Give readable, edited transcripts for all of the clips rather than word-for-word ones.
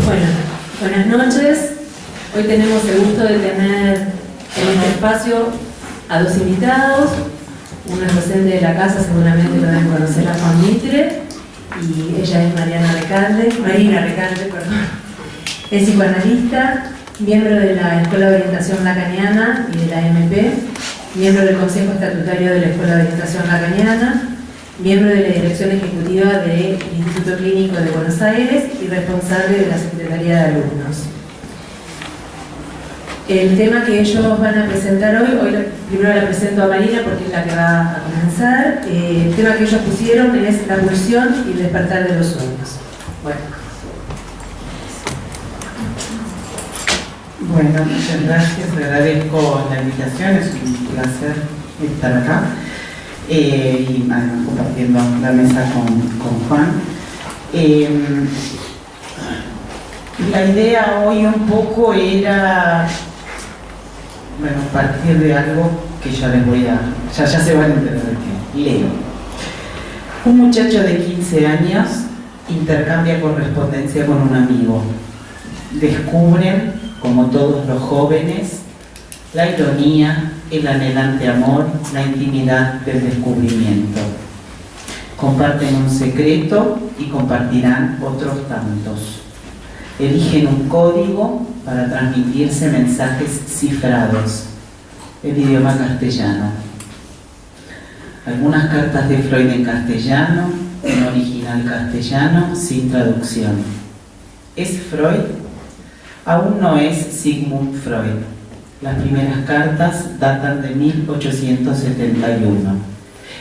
Bueno, buenas noches. Hoy tenemos el gusto de tener en este espacio a dos invitados. Uno es docente de la casa, seguramente lo deben conocer, a Juan Mitre, y ella es Marina Recalde, perdón. Es psicoanalista, miembro de la Escuela de Orientación Lacaniana y de la MP, miembro del Consejo Estatutario de la Escuela de Orientación Lacaniana, miembro de la Dirección Ejecutiva del Instituto Clínico de Buenos Aires y responsable de la Secretaría de Alumnos. El tema que ellos van a presentar hoy primero la presento a Marina porque es la que va a comenzar. El tema que ellos pusieron es la pulsión y el despertar de los sueños. Bueno, muchas gracias, le agradezco la invitación, es un placer estar acá y compartiendo la mesa con Juan. La idea hoy un poco era, partir de algo que ya les voy a, ya se van a entender de qué. Leo. Un muchacho de 15 años intercambia correspondencia con un amigo. Descubren, como todos los jóvenes, la ironía, el anhelante amor, la intimidad del descubrimiento. Comparten un secreto y compartirán otros tantos. Eligen un código para transmitirse mensajes cifrados, el idioma castellano. Algunas cartas de Freud en castellano, en original castellano, sin traducción. ¿Es Freud? Aún no es Sigmund Freud. Las primeras cartas datan de 1871.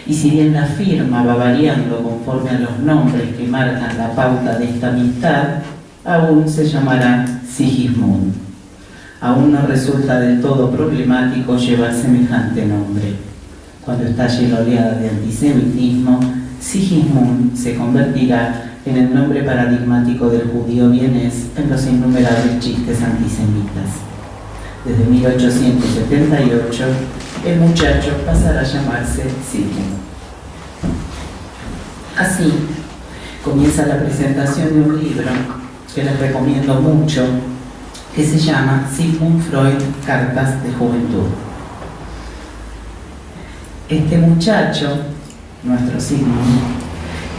Y si bien la firma va variando conforme a los nombres que marcan la pauta de esta amistad, aún se llamará Sigismund. Aún no resulta del todo problemático llevar semejante nombre. Cuando estalle la oleada de antisemitismo, Sigismund se convertirá en el nombre paradigmático del judío vienés en los innumerables chistes antisemitas. Desde 1878, el muchacho pasará a llamarse Sigmund. Así comienza la presentación de un libro que les recomiendo mucho, que se llama Sigmund Freud, Cartas de Juventud. Este muchacho, nuestro Sigmund,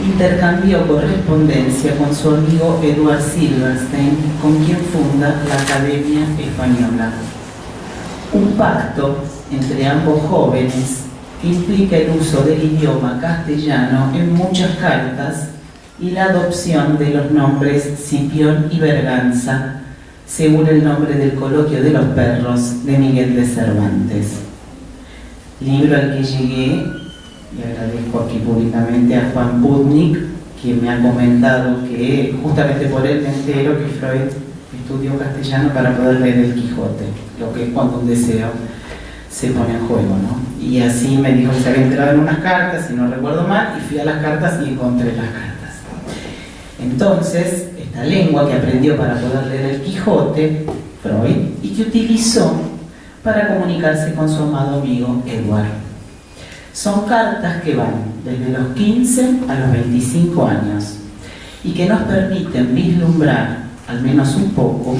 intercambió correspondencia con su amigo Eduard Silberstein, con quien funda la Academia Española. Un pacto entre ambos jóvenes que implica el uso del idioma castellano en muchas cartas y la adopción de los nombres Scipión y Berganza, según el nombre del coloquio de los perros de Miguel de Cervantes. Libro al que llegué, y agradezco aquí públicamente a Juan Putnik, quien me ha comentado que justamente por él me entero que Freud estudió castellano para poder leer el Quijote, lo que es cuando un deseo se pone en juego, ¿no? Y así me dijo que se había enterado en unas cartas, si no recuerdo mal, y fui a las cartas y encontré las cartas. Entonces, esta lengua que aprendió para poder leer el Quijote, Freud, y que utilizó para comunicarse con su amado amigo Eduard. Son cartas que van desde los 15 a los 25 años y que nos permiten vislumbrar, al menos un poco,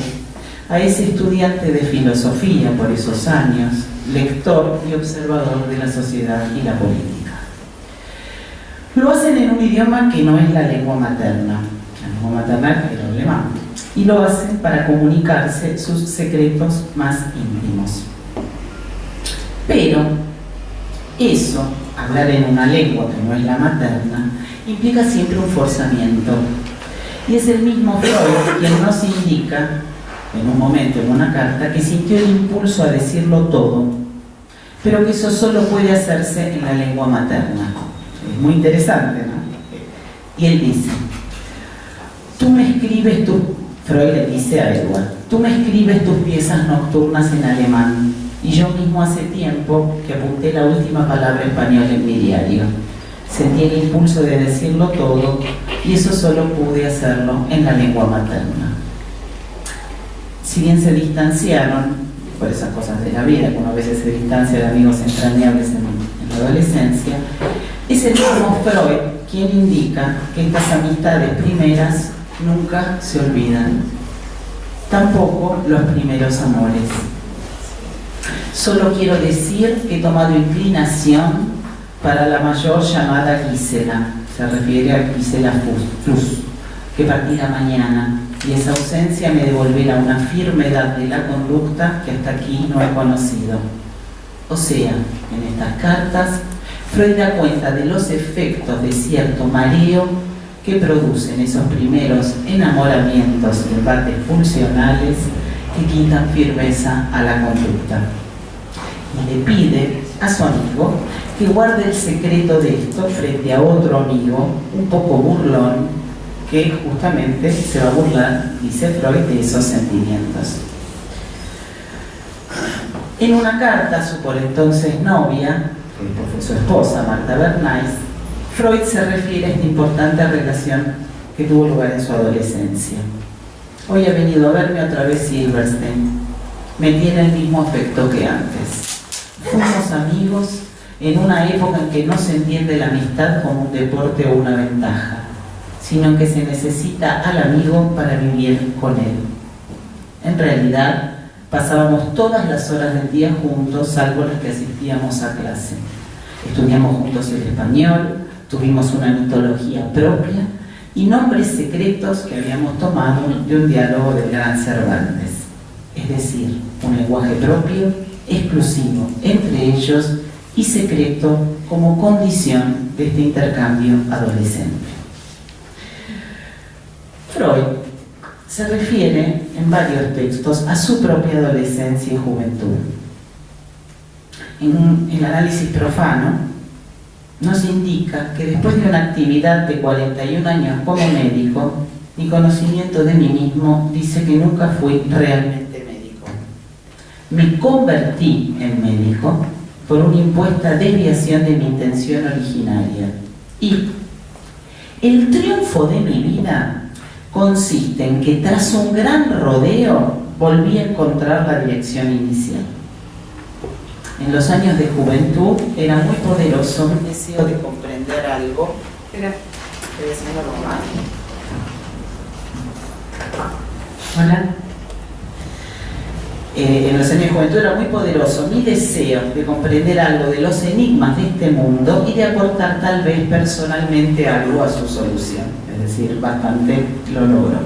a ese estudiante de filosofía por esos años, lector y observador de la sociedad y la política. Lo hacen en un idioma que no es la lengua materna. La lengua materna era el alemán. Y lo hacen para comunicarse sus secretos más íntimos. Pero eso, hablar en una lengua que no es la materna, implica siempre un forzamiento. Y es el mismo Freud quien nos indica, en un momento, en una carta, que sintió el impulso a decirlo todo, pero que eso solo puede hacerse en la lengua materna. Es muy interesante, ¿no? Y él dice, Freud le dice a Eduard, tú me escribes tus piezas nocturnas en alemán, y yo mismo hace tiempo que apunté la última palabra española en mi diario. Sentí el impulso de decirlo todo, y eso solo pude hacerlo en la lengua materna. Si bien se distanciaron, por esas cosas de la vida, que uno a veces se distancia de amigos entrañables en la adolescencia, es el mismo Freud quien indica que estas amistades primeras nunca se olvidan tampoco los primeros amores. Solo quiero decir que he tomado inclinación para la mayor llamada Gisela, se refiere a Gisela Fluss, que partirá mañana, y esa ausencia me devolverá una firme edad de la conducta que hasta aquí no he conocido. O sea, en estas cartas, Freud da cuenta de los efectos de cierto mareo que producen esos primeros enamoramientos y embates pulsionales que quitan firmeza a la conducta. Y le pide a su amigo que guarde el secreto de esto frente a otro amigo, un poco burlón, que justamente se va a burlar, dice Freud, de esos sentimientos. En una carta a su por entonces novia, que después fue su esposa, Marta Bernays, Freud se refiere a esta importante relación que tuvo lugar en su adolescencia. Hoy ha venido a verme otra vez Silverstein. Me tiene el mismo afecto que antes. Fuimos amigos en una época en que no se entiende la amistad como un deporte o una ventaja, sino que se necesita al amigo para vivir con él. En realidad, pasábamos todas las horas del día juntos, salvo las que asistíamos a clase. Estudiamos juntos el español, tuvimos una mitología propia y nombres secretos que habíamos tomado de un diálogo del gran Cervantes. Es decir, un lenguaje propio, exclusivo entre ellos y secreto como condición de este intercambio adolescente. Freud se refiere en varios textos a su propia adolescencia y juventud. En el análisis profano nos indica que después de una actividad de 41 años como médico, mi conocimiento de mí mismo dice que nunca fui realmente médico. Me convertí en médico por una impuesta desviación de mi intención originaria. Y el triunfo de mi vida consiste en que tras un gran rodeo volví a encontrar la dirección inicial. En los años de juventud era muy poderoso mi deseo de comprender algo. Espera, estoy haciendo algo mal. Hola. En los años de juventud era muy poderoso mi deseo de comprender algo de los enigmas de este mundo y de aportar tal vez personalmente algo a su solución. Es decir, bastante lo logró.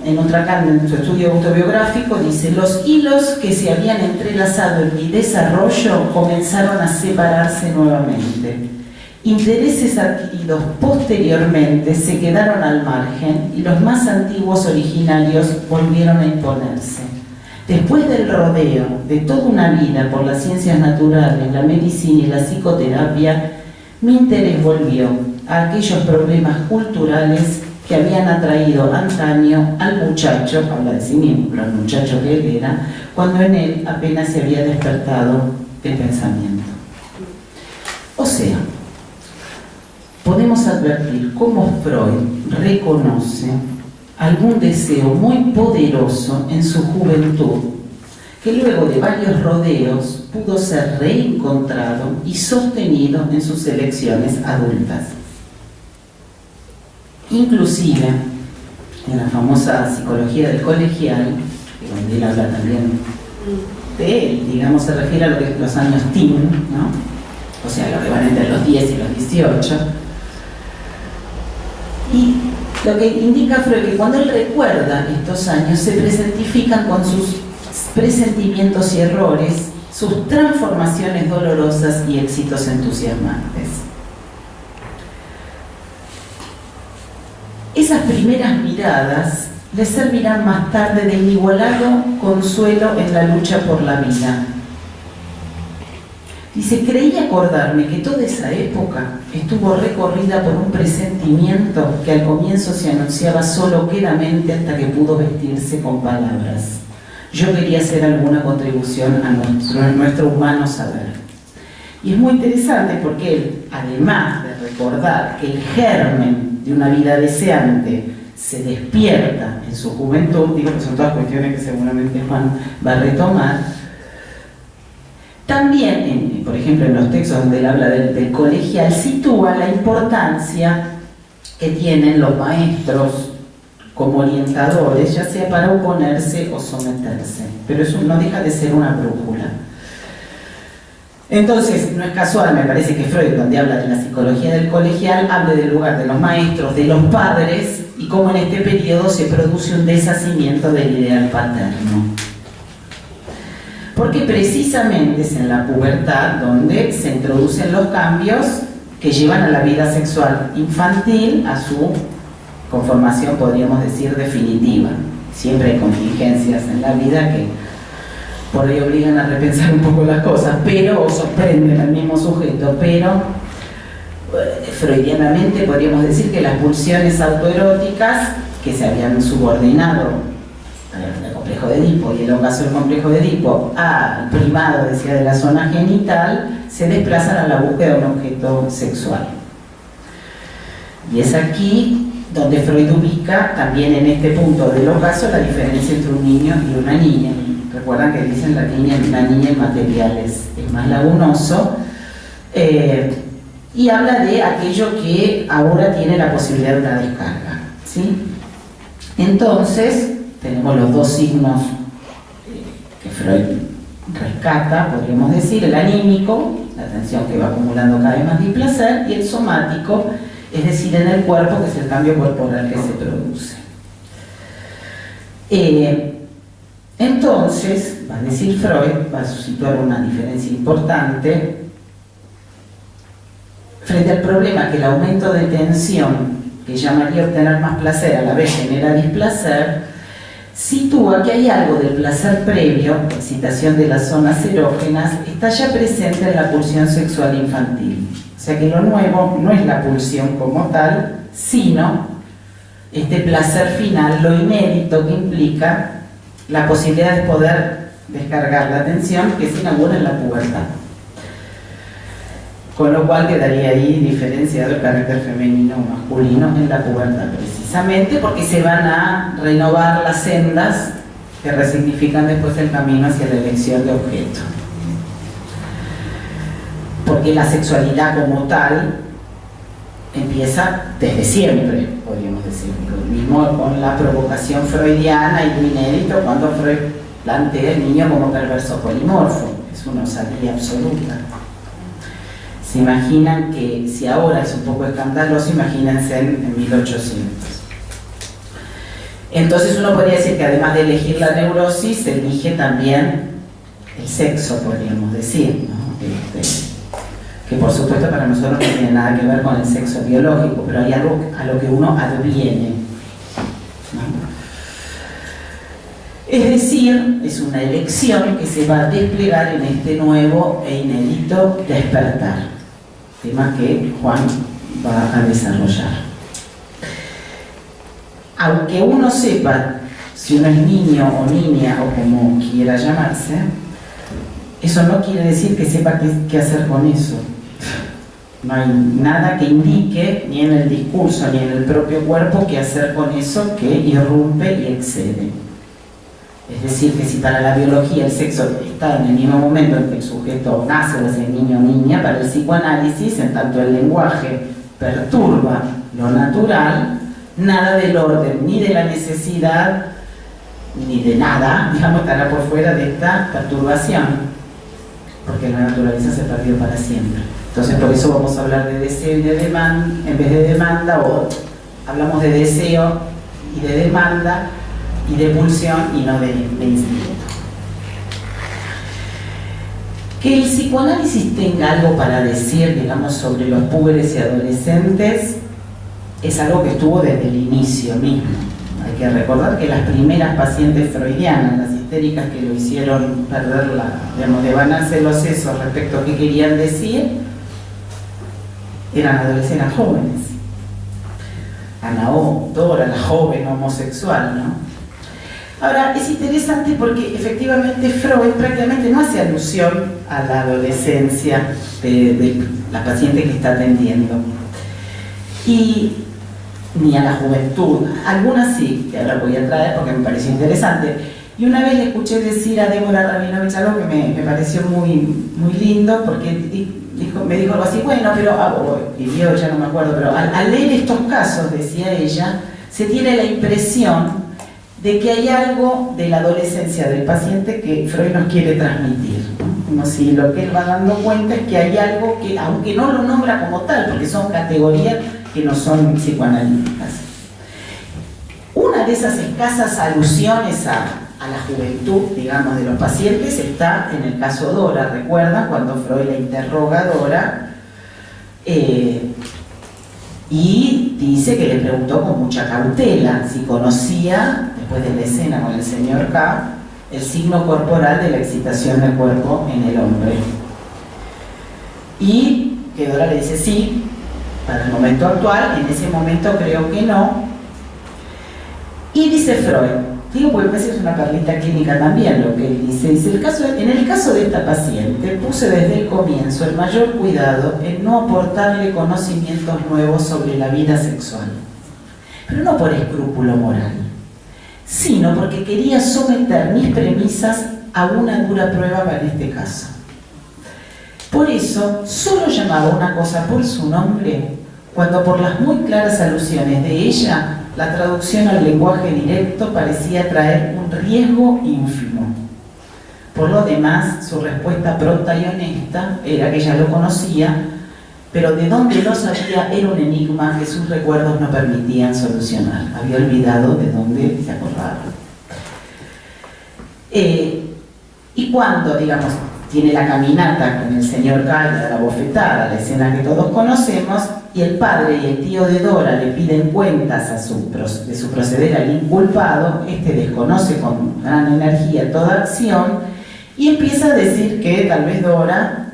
En otra carta, en su estudio autobiográfico, dice: los hilos que se habían entrelazado en mi desarrollo comenzaron a separarse nuevamente. Intereses adquiridos posteriormente se quedaron al margen y los más antiguos originarios volvieron a imponerse. Después del rodeo de toda una vida por las ciencias naturales, la medicina y la psicoterapia, mi interés volvió a aquellos problemas culturales que habían atraído antaño al muchacho, habla de sí mismo, pero al muchacho que él era, cuando en él apenas se había despertado el pensamiento. O sea, podemos advertir cómo Freud reconoce algún deseo muy poderoso en su juventud, que luego de varios rodeos pudo ser reencontrado y sostenido en sus elecciones adultas. Inclusive, en la famosa psicología del colegial, donde él habla también de él, digamos, se refiere a lo que los años teen, ¿no? O sea, lo que van entre los 10 y los 18. Y lo que indica Freud que cuando él recuerda estos años se presentifican con sus presentimientos y errores, sus transformaciones dolorosas y éxitos entusiasmantes. Esas primeras miradas le servirán más tarde de inigualable consuelo en la lucha por la vida. Dice: creí acordarme que toda esa época estuvo recorrida por un presentimiento que al comienzo se anunciaba solo quedamente hasta que pudo vestirse con palabras. Yo quería hacer alguna contribución a nuestro humano saber. Y es muy interesante porque él, además de recordar que el germen de una vida deseante se despierta en su juventud, digo que son todas cuestiones que seguramente Juan va a retomar, también, por ejemplo, en los textos donde él habla del colegial, sitúa la importancia que tienen los maestros como orientadores, ya sea para oponerse o someterse. Pero eso no deja de ser una brújula. Entonces, no es casual, me parece que Freud, donde habla de la psicología del colegial, habla del lugar de los maestros, de los padres, y cómo en este periodo se produce un deshacimiento del ideal paterno. Porque precisamente es en la pubertad donde se introducen los cambios que llevan a la vida sexual infantil a su conformación, podríamos decir, definitiva. Siempre hay contingencias en la vida que por ahí obligan a repensar un poco las cosas, pero, o sorprenden al mismo sujeto, pero freudianamente podríamos decir que las pulsiones autoeróticas que se habían subordinado al complejo de Edipo, y en el caso del complejo de Edipo al primado, decía, de la zona genital, se desplazan a la búsqueda de un objeto sexual. Y es aquí donde Freud ubica también en este punto del ocaso la diferencia entre un niño y una niña. Recuerdan que dicen la niña en materiales es más lagunoso, y habla de aquello que ahora tiene la posibilidad de una descarga, ¿sí? Entonces tenemos los dos signos que Freud rescata, podríamos decir: el anímico, la tensión que va acumulando cada vez más displacer, y el somático, es decir, en el cuerpo, que es el cambio corporal que se produce. Entonces, va a decir Freud, va a situar una diferencia importante frente al problema que el aumento de tensión, que llamaría obtener más placer, a la vez genera displacer, sitúa que hay algo del placer previo, excitación de las zonas erógenas, está ya presente en la pulsión sexual infantil. O sea que lo nuevo no es la pulsión como tal, sino este placer final, lo inédito que implica la posibilidad de poder descargar la tensión que se inaugura en la pubertad. Con lo cual quedaría ahí diferenciado el carácter femenino o masculino en la pubertad, precisamente porque se van a renovar las sendas que resignifican después el camino hacia la elección de objeto. Porque la sexualidad como tal empieza desde siempre, podríamos decir. Lo mismo con la provocación freudiana y lo inédito cuando Freud plantea el niño como perverso polimorfo. Es una osadía absoluta. Se imaginan que, si ahora es un poco escandaloso, imagínense en 1800. Entonces uno podría decir que además de elegir la neurosis, se elige también el sexo, podríamos decir, ¿no? Que por supuesto para nosotros no tiene nada que ver con el sexo biológico, pero hay algo a lo que uno adviene, ¿no? Es decir, es una elección que se va a desplegar en este nuevo e inédito despertar, tema que Juan va a desarrollar. Aunque uno sepa si uno es niño o niña o como quiera llamarse, eso no quiere decir que sepa qué hacer con eso. No hay nada que indique, ni en el discurso ni en el propio cuerpo, qué hacer con eso que irrumpe y excede. Es decir, que si para la biología el sexo está en el mismo momento en que el sujeto nace, o es el niño o niña, para el psicoanálisis, en tanto el lenguaje perturba lo natural, nada del orden, ni de la necesidad, ni de nada, digamos, estará por fuera de esta perturbación, porque la naturaleza se perdió para siempre. Entonces, por eso vamos a hablar de deseo y de demanda, en vez de demanda, o hablamos de deseo y de demanda, y de pulsión y no de instinto. Que el psicoanálisis tenga algo para decir, digamos, sobre los púberes y adolescentes es algo que estuvo desde el inicio mismo. Hay que recordar que las primeras pacientes freudianas, las histéricas que lo hicieron perder devanarse los sesos respecto a qué querían decir, eran adolescentes, eran jóvenes. Ana O, Dora, la joven homosexual, ¿no? Ahora, es interesante porque efectivamente Freud prácticamente no hace alusión a la adolescencia de la paciente que está atendiendo, ni a la juventud. Algunas sí, que ahora voy a traer porque me pareció interesante. Y una vez le escuché decir a Débora Rabinovich algo que me pareció muy lindo, porque me dijo algo así, bueno, pero, vivió, ya no me acuerdo, pero al leer estos casos, decía ella, se tiene la impresión de que hay algo de la adolescencia del paciente que Freud nos quiere transmitir, ¿no? Como si lo que él va dando cuenta es que hay algo que, aunque no lo nombra como tal, porque son categorías que no son psicoanalíticas. Una de esas escasas alusiones a la juventud, digamos, de los pacientes está en el caso Dora. ¿Recuerdan cuando Freud la interroga a Dora? Y dice que le preguntó con mucha cautela si conocía, después de la escena con el señor K, el signo corporal de la excitación del cuerpo en el hombre. Y que Dora le dice sí, para el momento actual, en ese momento creo que no. Y dice Freud, digo porque parece que es una perlita clínica también lo que él dice, en el caso de esta paciente puse desde el comienzo el mayor cuidado en no aportarle conocimientos nuevos sobre la vida sexual, pero no por escrúpulo moral, sino porque quería someter mis premisas a una dura prueba para este caso. Por eso, solo llamaba una cosa por su nombre, cuando por las muy claras alusiones de ella, la traducción al lenguaje directo parecía traer un riesgo ínfimo. Por lo demás, su respuesta pronta y honesta era que ella lo conocía, pero de dónde lo sabía era un enigma que sus recuerdos no permitían solucionar. Había olvidado de dónde se acordaba. Y cuando, digamos, tiene la caminata con el señor K, la bofetada, la escena que todos conocemos, y el padre y el tío de Dora le piden cuentas de su proceder al inculpado, este desconoce con gran energía toda acción y empieza a decir que tal vez Dora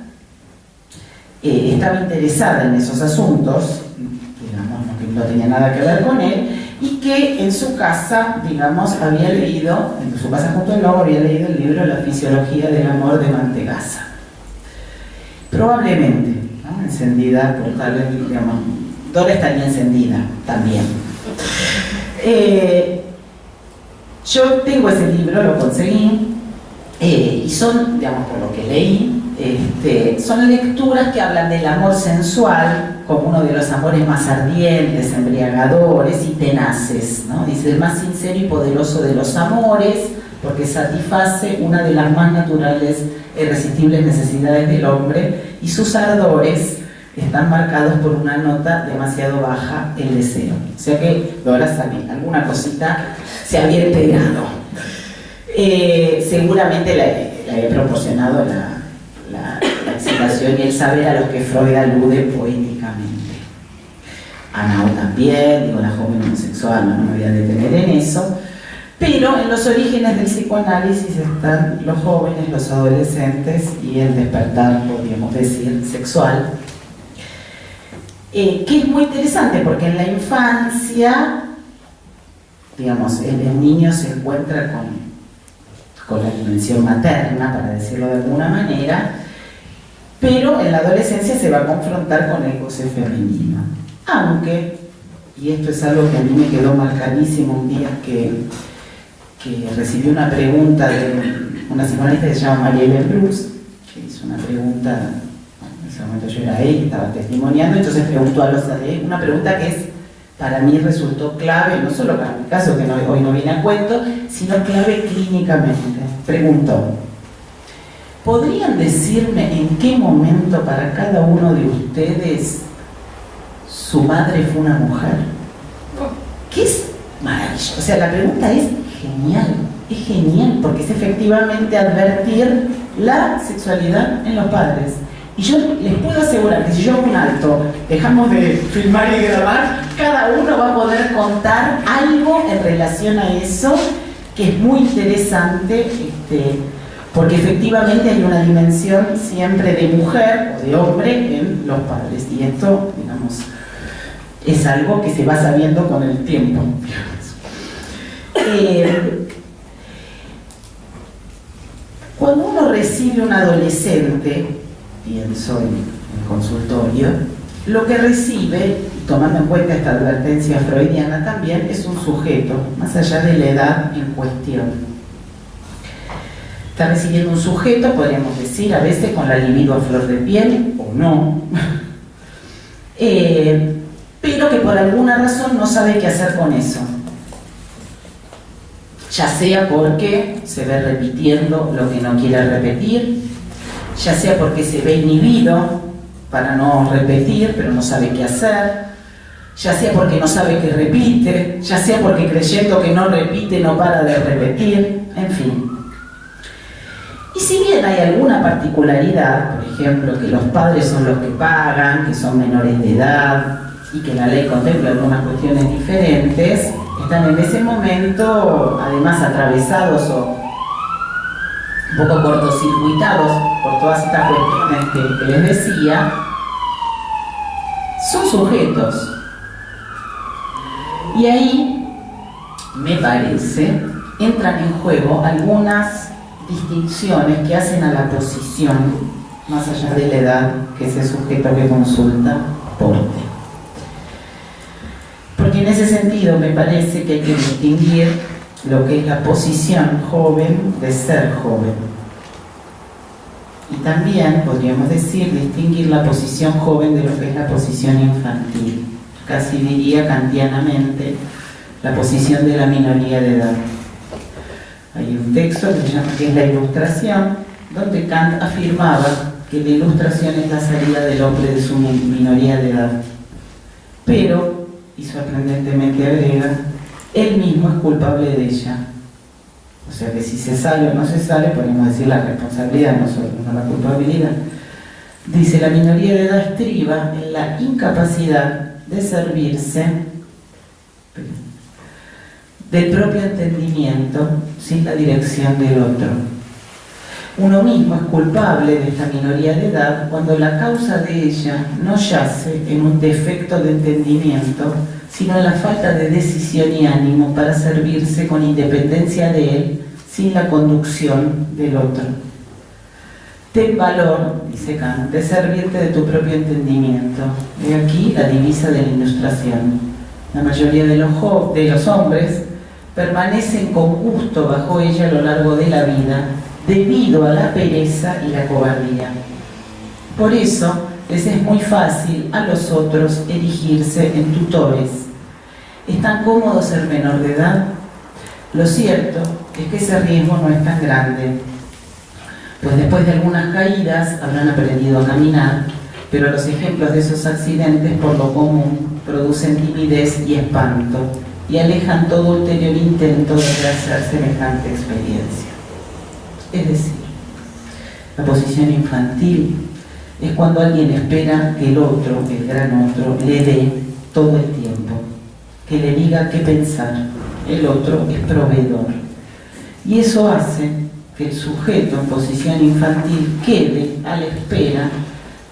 estaba interesada en esos asuntos, digamos, que no tenía nada que ver con él, y que en su casa, digamos, había leído, en su casa junto al lobo, había leído el libro La fisiología del amor de Mantegazza. Probablemente, ¿no? Encendida por tal vez, digamos, Dora estaría encendida también. Yo tengo ese libro, lo conseguí, y son, digamos, por lo que leí, son lecturas que hablan del amor sensual como uno de los amores más ardientes, embriagadores y tenaces, ¿no? Dice, el más sincero y poderoso de los amores, porque satisface una de las más naturales e irresistibles necesidades del hombre, y sus ardores están marcados por una nota demasiado baja, el deseo. O sea que Dora sabía, alguna cosita se había pegado. Seguramente le había proporcionado la excitación y el saber a los que Freud alude poéticamente. Anao también, digo, la joven homosexual, no me voy a detener en eso, pero en los orígenes del psicoanálisis están los jóvenes, los adolescentes y el despertar, podríamos decir, sexual, que es muy interesante porque en la infancia, digamos, el niño se encuentra con la dimensión materna, para decirlo de alguna manera, pero en la adolescencia se va a confrontar con el goce femenino. Aunque, y esto es algo que a mí me quedó marcadísimo un día que recibí una pregunta de una psicoanalista que se llama María Helen Bruce, que hizo una pregunta, en ese momento yo era ella, estaba testimoniando, entonces preguntó a los adultos, una pregunta que para mí resultó clave, no solo para mi caso, que hoy no viene a cuento, sino clave clínicamente. Preguntó, ¿podrían decirme en qué momento para cada uno de ustedes su madre fue una mujer? ¿Qué es maravilloso? O sea, la pregunta es genial, porque es efectivamente advertir la sexualidad en los padres. Y yo les puedo asegurar que si yo hago un alto, dejamos de filmar y grabar, cada uno va a poder contar algo en relación a eso, que es muy interesante, porque efectivamente hay una dimensión siempre de mujer o de hombre en los padres. Y esto, digamos, es algo que se va sabiendo con el tiempo. Cuando uno recibe un adolescente, pienso en el consultorio, lo que recibe, tomando en cuenta esta advertencia freudiana también, es un sujeto, más allá de la edad en cuestión. Está recibiendo un sujeto, podríamos decir, a veces con la libido a flor de piel, o no, pero que por alguna razón no sabe qué hacer con eso. Ya sea porque se ve repitiendo lo que no quiere repetir, ya sea porque se ve inhibido para no repetir, pero no sabe qué hacer, ya sea porque no sabe que repite, ya sea porque creyendo que no repite no para de repetir, en fin. Y si bien hay alguna particularidad, por ejemplo, que los padres son los que pagan, que son menores de edad y que la ley contempla algunas cuestiones diferentes, están en ese momento además atravesados o un poco cortocircuitados por todas estas cuestiones que les decía, son sujetos. Y ahí, me parece, entran en juego algunas distinciones que hacen a la posición, más allá de la edad que ese sujeto que consulta porte. Porque en ese sentido me parece que hay que distinguir lo que es la posición joven de ser joven. Y también podríamos decir distinguir la posición joven de lo que es la posición infantil. Casi diría kantianamente la posición de la minoría de edad. Hay un texto que se llama que es la Ilustración, donde Kant afirmaba que la ilustración es la salida del hombre de su minoría de edad. Pero, y sorprendentemente agrega, él mismo es culpable de ella. O sea que si se sale o no se sale, podemos decir la responsabilidad, no la culpabilidad. Dice, la minoría de edad estriba en la incapacidad de servirse del propio entendimiento sin la dirección del otro. Uno mismo es culpable de esta minoría de edad cuando la causa de ella no yace en un defecto de entendimiento, sino en la falta de decisión y ánimo para servirse con independencia de él, sin la conducción del otro. Ten valor, dice Kant, de servirte de tu propio entendimiento. He aquí la divisa de la Ilustración. La mayoría de los hombres permanecen con gusto bajo ella a lo largo de la vida, debido a la pereza y la cobardía. Por eso les es muy fácil a los otros erigirse en tutores. ¿Es tan cómodo ser menor de edad? Lo cierto es que ese riesgo no es tan grande, pues después de algunas caídas habrán aprendido a caminar, pero los ejemplos de esos accidentes por lo común producen timidez y espanto y alejan todo ulterior intento de realizar semejante experiencia. Es decir, la posición infantil es cuando alguien espera que el otro, el gran otro, le dé todo el tiempo, que le diga qué pensar. El otro es proveedor. Y eso hace que el sujeto en posición infantil quede a la espera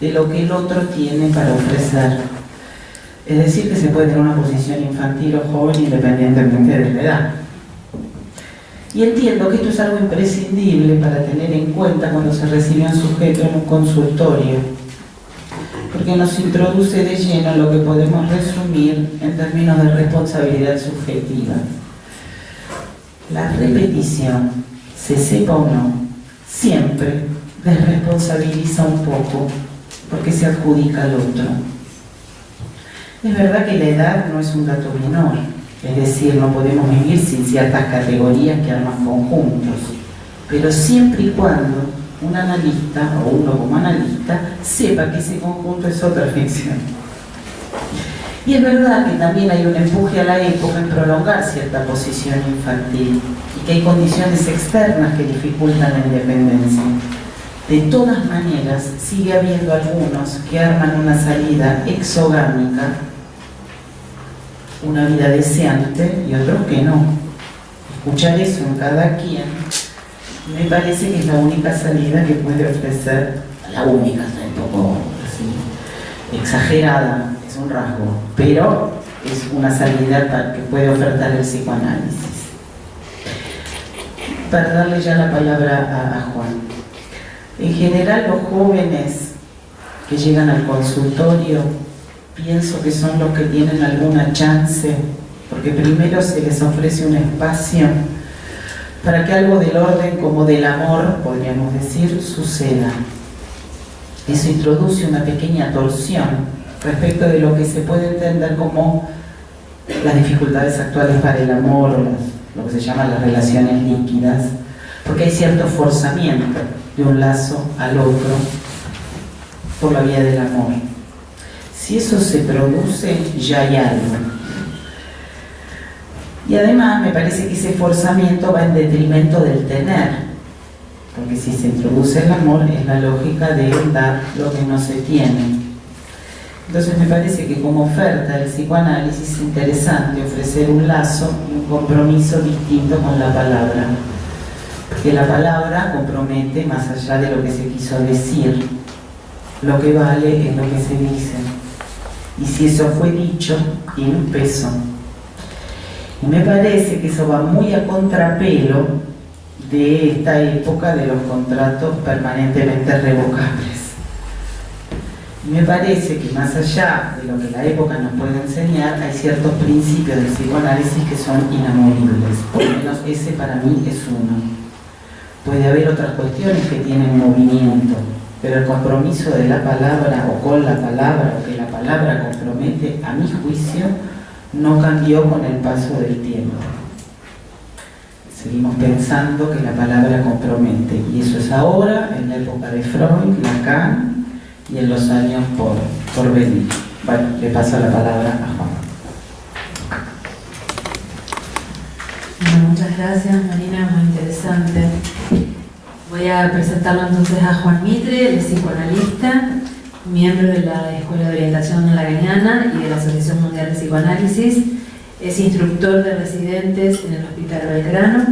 de lo que el otro tiene para ofrecer. Es decir, que se puede tener una posición infantil o joven independientemente de la edad. Y entiendo que esto es algo imprescindible para tener en cuenta cuando se recibe un sujeto en un consultorio, porque nos introduce de lleno en lo que podemos resumir en términos de responsabilidad subjetiva. La repetición, se sepa o no, siempre desresponsabiliza un poco porque se adjudica al otro. Es verdad que la edad no es un dato menor, es decir, no podemos vivir sin ciertas categorías que arman conjuntos, pero siempre y cuando un analista o uno como analista sepa que ese conjunto es otra ficción. Y es verdad que también hay un empuje a la época en prolongar cierta posición infantil y que hay condiciones externas que dificultan la independencia. De todas maneras, sigue habiendo algunos que arman una salida exogámica, una vida deseante, y otros que no. Escuchar eso en cada quien me parece que es la única salida que puede ofrecer, la única, un poco así, exagerada, es un rasgo, pero es una salida que puede ofertar el psicoanálisis. Para darle ya la palabra a Juan. En general, los jóvenes que llegan al consultorio pienso que son los que tienen alguna chance, porque primero se les ofrece un espacio para que algo del orden como del amor, podríamos decir, suceda. Eso introduce una pequeña torsión respecto de lo que se puede entender como las dificultades actuales para el amor, o lo que se llaman las relaciones líquidas, porque hay cierto forzamiento de un lazo al otro por la vía del amor. Si eso se produce, ya hay algo. Y además me parece que ese forzamiento va en detrimento del tener, porque si se introduce el amor es la lógica de dar lo que no se tiene. Entonces me parece que como oferta del psicoanálisis es interesante ofrecer un lazo y un compromiso distinto con la palabra, porque la palabra compromete más allá de lo que se quiso decir. Lo que vale es lo que se dice, y si eso fue dicho tiene un peso. Y me parece que eso va muy a contrapelo de esta época de los contratos permanentemente revocables. Y me parece que más allá de lo que la época nos puede enseñar, hay ciertos principios del psicoanálisis que son inamovibles. Por lo menos ese para mí es uno. Puede haber otras cuestiones que tienen movimiento, pero el compromiso de la palabra o con la palabra, o que la palabra compromete, a mi juicio, no cambió con el paso del tiempo. Seguimos pensando que la palabra compromete, y eso es ahora, en la época de Freud, Lacan, y en los años por venir. Bueno, le paso la palabra a Juan. Bueno, muchas gracias, Marina, muy interesante. Voy a presentarlo entonces a Juan Mitre, el psicoanalista, miembro de la Escuela de Orientación Lacaniana y de la Asociación Mundial de Psicoanálisis. Es instructor de residentes en el Hospital Belgrano,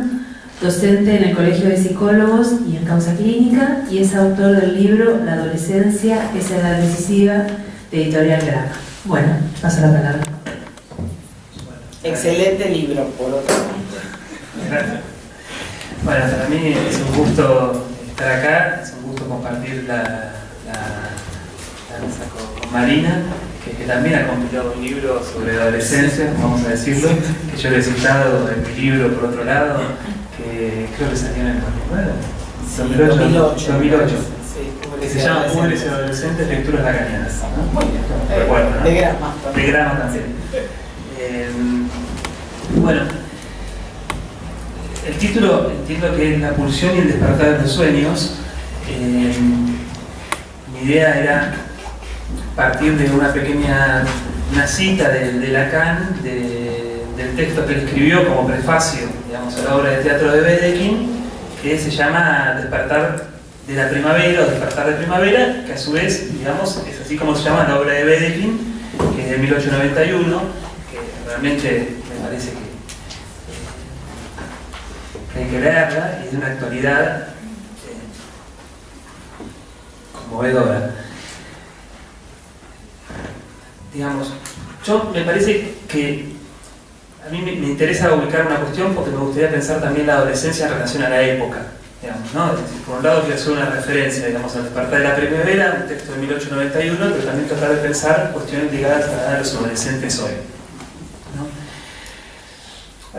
docente en el Colegio de Psicólogos y en Causa Clínica, y es autor del libro La adolescencia, esa edad decisiva, de Editorial Grama. Bueno, paso la palabra. Excelente libro, por otra parte. Gracias. Bueno, para mí es un gusto estar acá, es un gusto compartir la mesa con Marina, que también ha compilado un libro sobre adolescencia, vamos a decirlo, que yo le he citado en mi libro por otro lado, que creo que salió en el 2008, que se llama Pobres y Adolescentes, Lecturas Lacanianas, ¿no? Muy bien. Recuerdo, ¿no? De Grama. De Grama también. Bueno, el título entiendo que es La pulsión y el despertar de los sueños. Mi idea era partir de una cita de Lacan, del texto que él escribió como prefacio, digamos, a la obra de teatro de Wedekind, que se llama Despertar de la Primavera o Despertar de Primavera, que a su vez, digamos, es así como se llama la obra de Wedekind, que es de 1891, que realmente me parece que hay que leerla y es de una actualidad conmovedora. Digamos, yo me parece que a mí me interesa ubicar una cuestión porque me gustaría pensar también la adolescencia en relación a la época, digamos, ¿no? Es decir, por un lado quiero hacer una referencia, digamos, al Despertar de la Primavera, un texto de 1891, pero también tratar de pensar cuestiones ligadas a los adolescentes hoy, ¿no?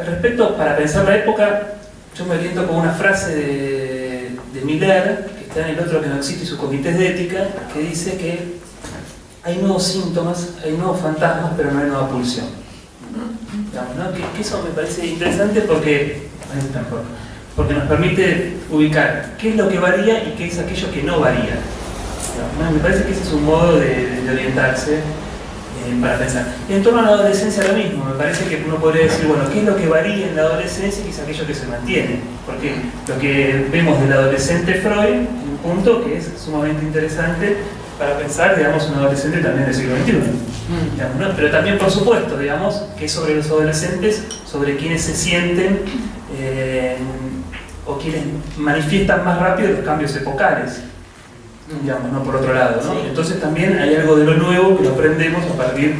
Al respecto, para pensar la época, yo me oriento con una frase de Miller, que está en El otro que no existe y sus comités de ética, que dice que hay nuevos síntomas, hay nuevos fantasmas, pero no hay nueva pulsión. Digamos, ¿no? Que eso me parece interesante porque nos permite ubicar qué es lo que varía y qué es aquello que no varía. Digamos, ¿no? Me parece que ese es un modo de orientarse para pensar. Y en torno a la adolescencia lo mismo, me parece que uno podría decir, bueno, ¿qué es lo que varía en la adolescencia y qué es aquello que se mantiene? Porque lo que vemos del adolescente Freud, un punto que es sumamente interesante para pensar, digamos, un adolescente también del siglo XXI. Digamos, ¿no? Pero también, por supuesto, digamos, que es sobre los adolescentes, sobre quienes se sienten o quienes manifiestan más rápido los cambios epocales, digamos, ¿no? Por otro lado, ¿no? Sí. Entonces también hay algo de lo nuevo que lo aprendemos a partir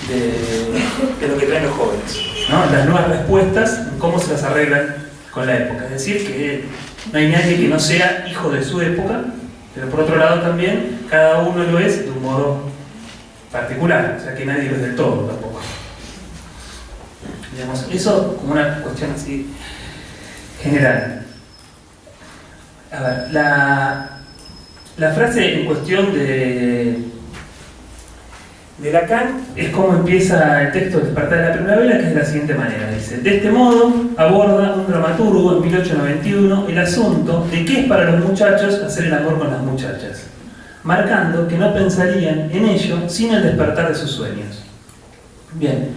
de lo que traen los jóvenes, ¿no? Las nuevas respuestas, cómo se las arreglan con la época. Es decir, que no hay nadie que no sea hijo de su época, pero por otro lado también cada uno lo es de un modo particular, o sea que nadie lo es del todo tampoco. Digamos, eso como una cuestión así general. A ver, la frase en cuestión de Lacan es como empieza el texto de Despertar de la Primavera, que es de la siguiente manera. Dice: de este modo aborda un dramaturgo en 1891 el asunto de qué es para los muchachos hacer el amor con las muchachas, marcando que no pensarían en ello sin el despertar de sus sueños. Bien,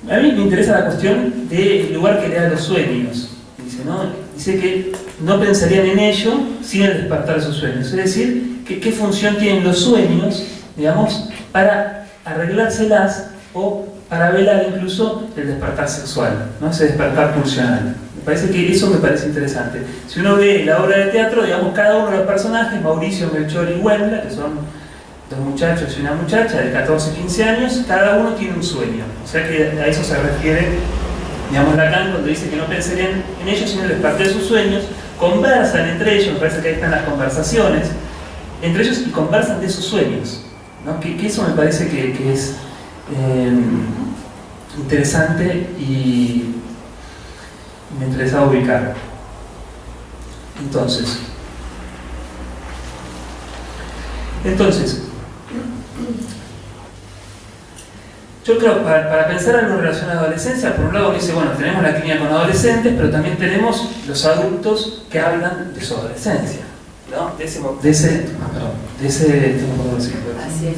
a mí me interesa la cuestión del lugar que le da los sueños. Dice, ¿no? Dice que no pensarían en ello sin el despertar de sus sueños. Es decir, que qué función tienen los sueños, digamos, para arreglárselas o para velar incluso el despertar sexual, ¿no? Ese despertar pulsional. Me parece que eso me parece interesante. Si uno ve la obra de teatro, digamos, cada uno de los personajes, Mauricio, Melchor y Wendla, que son dos muchachos y una muchacha de 14 15 años, cada uno tiene un sueño. O sea que a eso se refiere, digamos, Lacan cuando dice que no pensarían en ellos sino el despertar de sus sueños. Conversan entre ellos, me parece que ahí están las conversaciones entre ellos y conversan de sus sueños, ¿no? Que eso me parece que es interesante y me interesaba ubicar. Entonces, yo creo, para pensar algo relacionado a la adolescencia, por un lado dice, bueno, tenemos la clínica con adolescentes, pero también tenemos los adultos que hablan de su adolescencia, ¿no? Así es.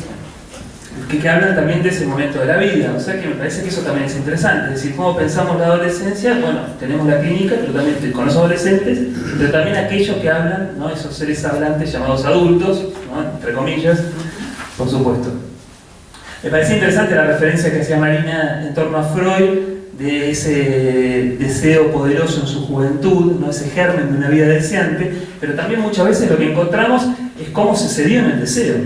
Que hablan también de ese momento de la vida. O sea que me parece que eso también es interesante. Es decir, cómo pensamos la adolescencia. Bueno, tenemos la clínica, pero también con los adolescentes, pero también aquellos que hablan, ¿no? Esos seres hablantes llamados adultos, ¿no? Entre comillas, por supuesto. Me parece interesante la referencia que hacía Marina en torno a Freud, de ese deseo poderoso en su juventud, ¿no? Ese germen de una vida deseante, pero también muchas veces lo que encontramos es cómo se cedió en el deseo,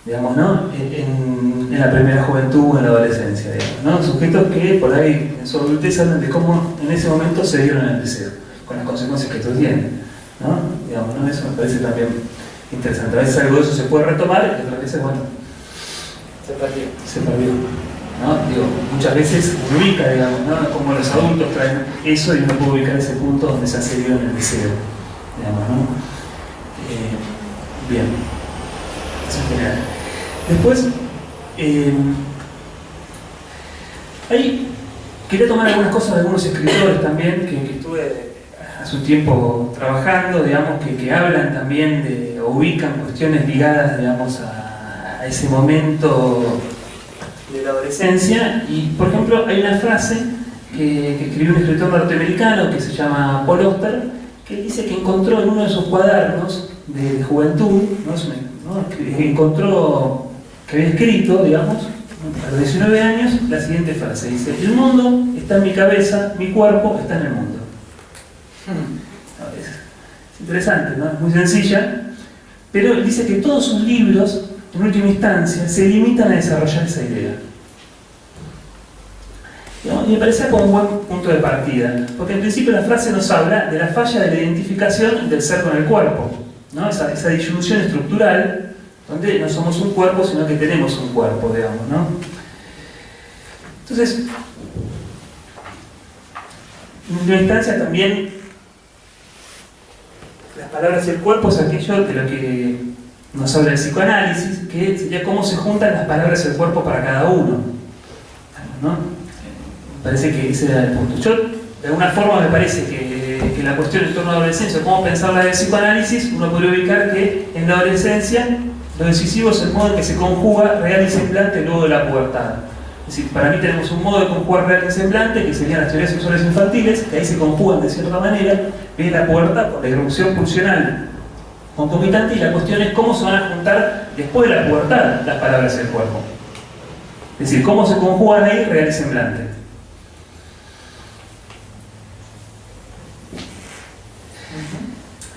digamos, ¿no? En la primera juventud, en la adolescencia, digamos, ¿no? Sujetos que por ahí en su adultez hablan de cómo en ese momento se dieron en el deseo, con las consecuencias que esto tiene, ¿no? Digamos, ¿no? Eso me parece también interesante. A veces algo de eso se puede retomar y otras veces, bueno, se perdió, ¿no? Digo, muchas veces uno ubica, digamos, ¿no? Como los adultos traen eso y uno puede ubicar ese punto donde se ha cedido en el deseo, digamos, ¿no? Bien, eso en general. Después, ahí quería tomar algunas cosas de algunos escritores también que estuve hace un tiempo trabajando, digamos, que hablan también de, o ubican cuestiones ligadas, digamos, a ese momento de la adolescencia. Y, por ejemplo, hay una frase que escribió un escritor norteamericano que se llama Paul Auster, que dice que encontró en uno de sus cuadernos de juventud, encontró que había escrito, digamos, a los 19 años, la siguiente frase. Dice: el mundo está en mi cabeza, mi cuerpo está en el mundo. Es interesante, ¿no? Es muy sencilla, pero él dice que todos sus libros, en última instancia, se limitan a desarrollar esa idea. Y me parece como un buen punto de partida, porque en principio la frase nos habla de la falla de la identificación del ser con el cuerpo, ¿no? Esa disyunción estructural, donde no somos un cuerpo, sino que tenemos un cuerpo, digamos, ¿no? Entonces, en última instancia también, las palabras y el cuerpo es aquello de lo que nos habla el psicoanálisis, que sería cómo se juntan las palabras y el cuerpo para cada uno, ¿no? Me parece que ese era el punto. Yo, de alguna forma, me parece que la cuestión en torno a la adolescencia, cómo pensarla del psicoanálisis, uno podría ubicar que en la adolescencia lo decisivo es el modo en que se conjuga real y semblante luego de la pubertad. Es decir, para mí tenemos un modo de conjugar real y semblante, que serían las teorías sexuales infantiles, que ahí se conjugan de cierta manera, viene la pubertad por la irrupción pulsional concomitante, y la cuestión es cómo se van a juntar después de la pubertad las palabras y el cuerpo. Es decir, cómo se conjugan ahí real y semblante.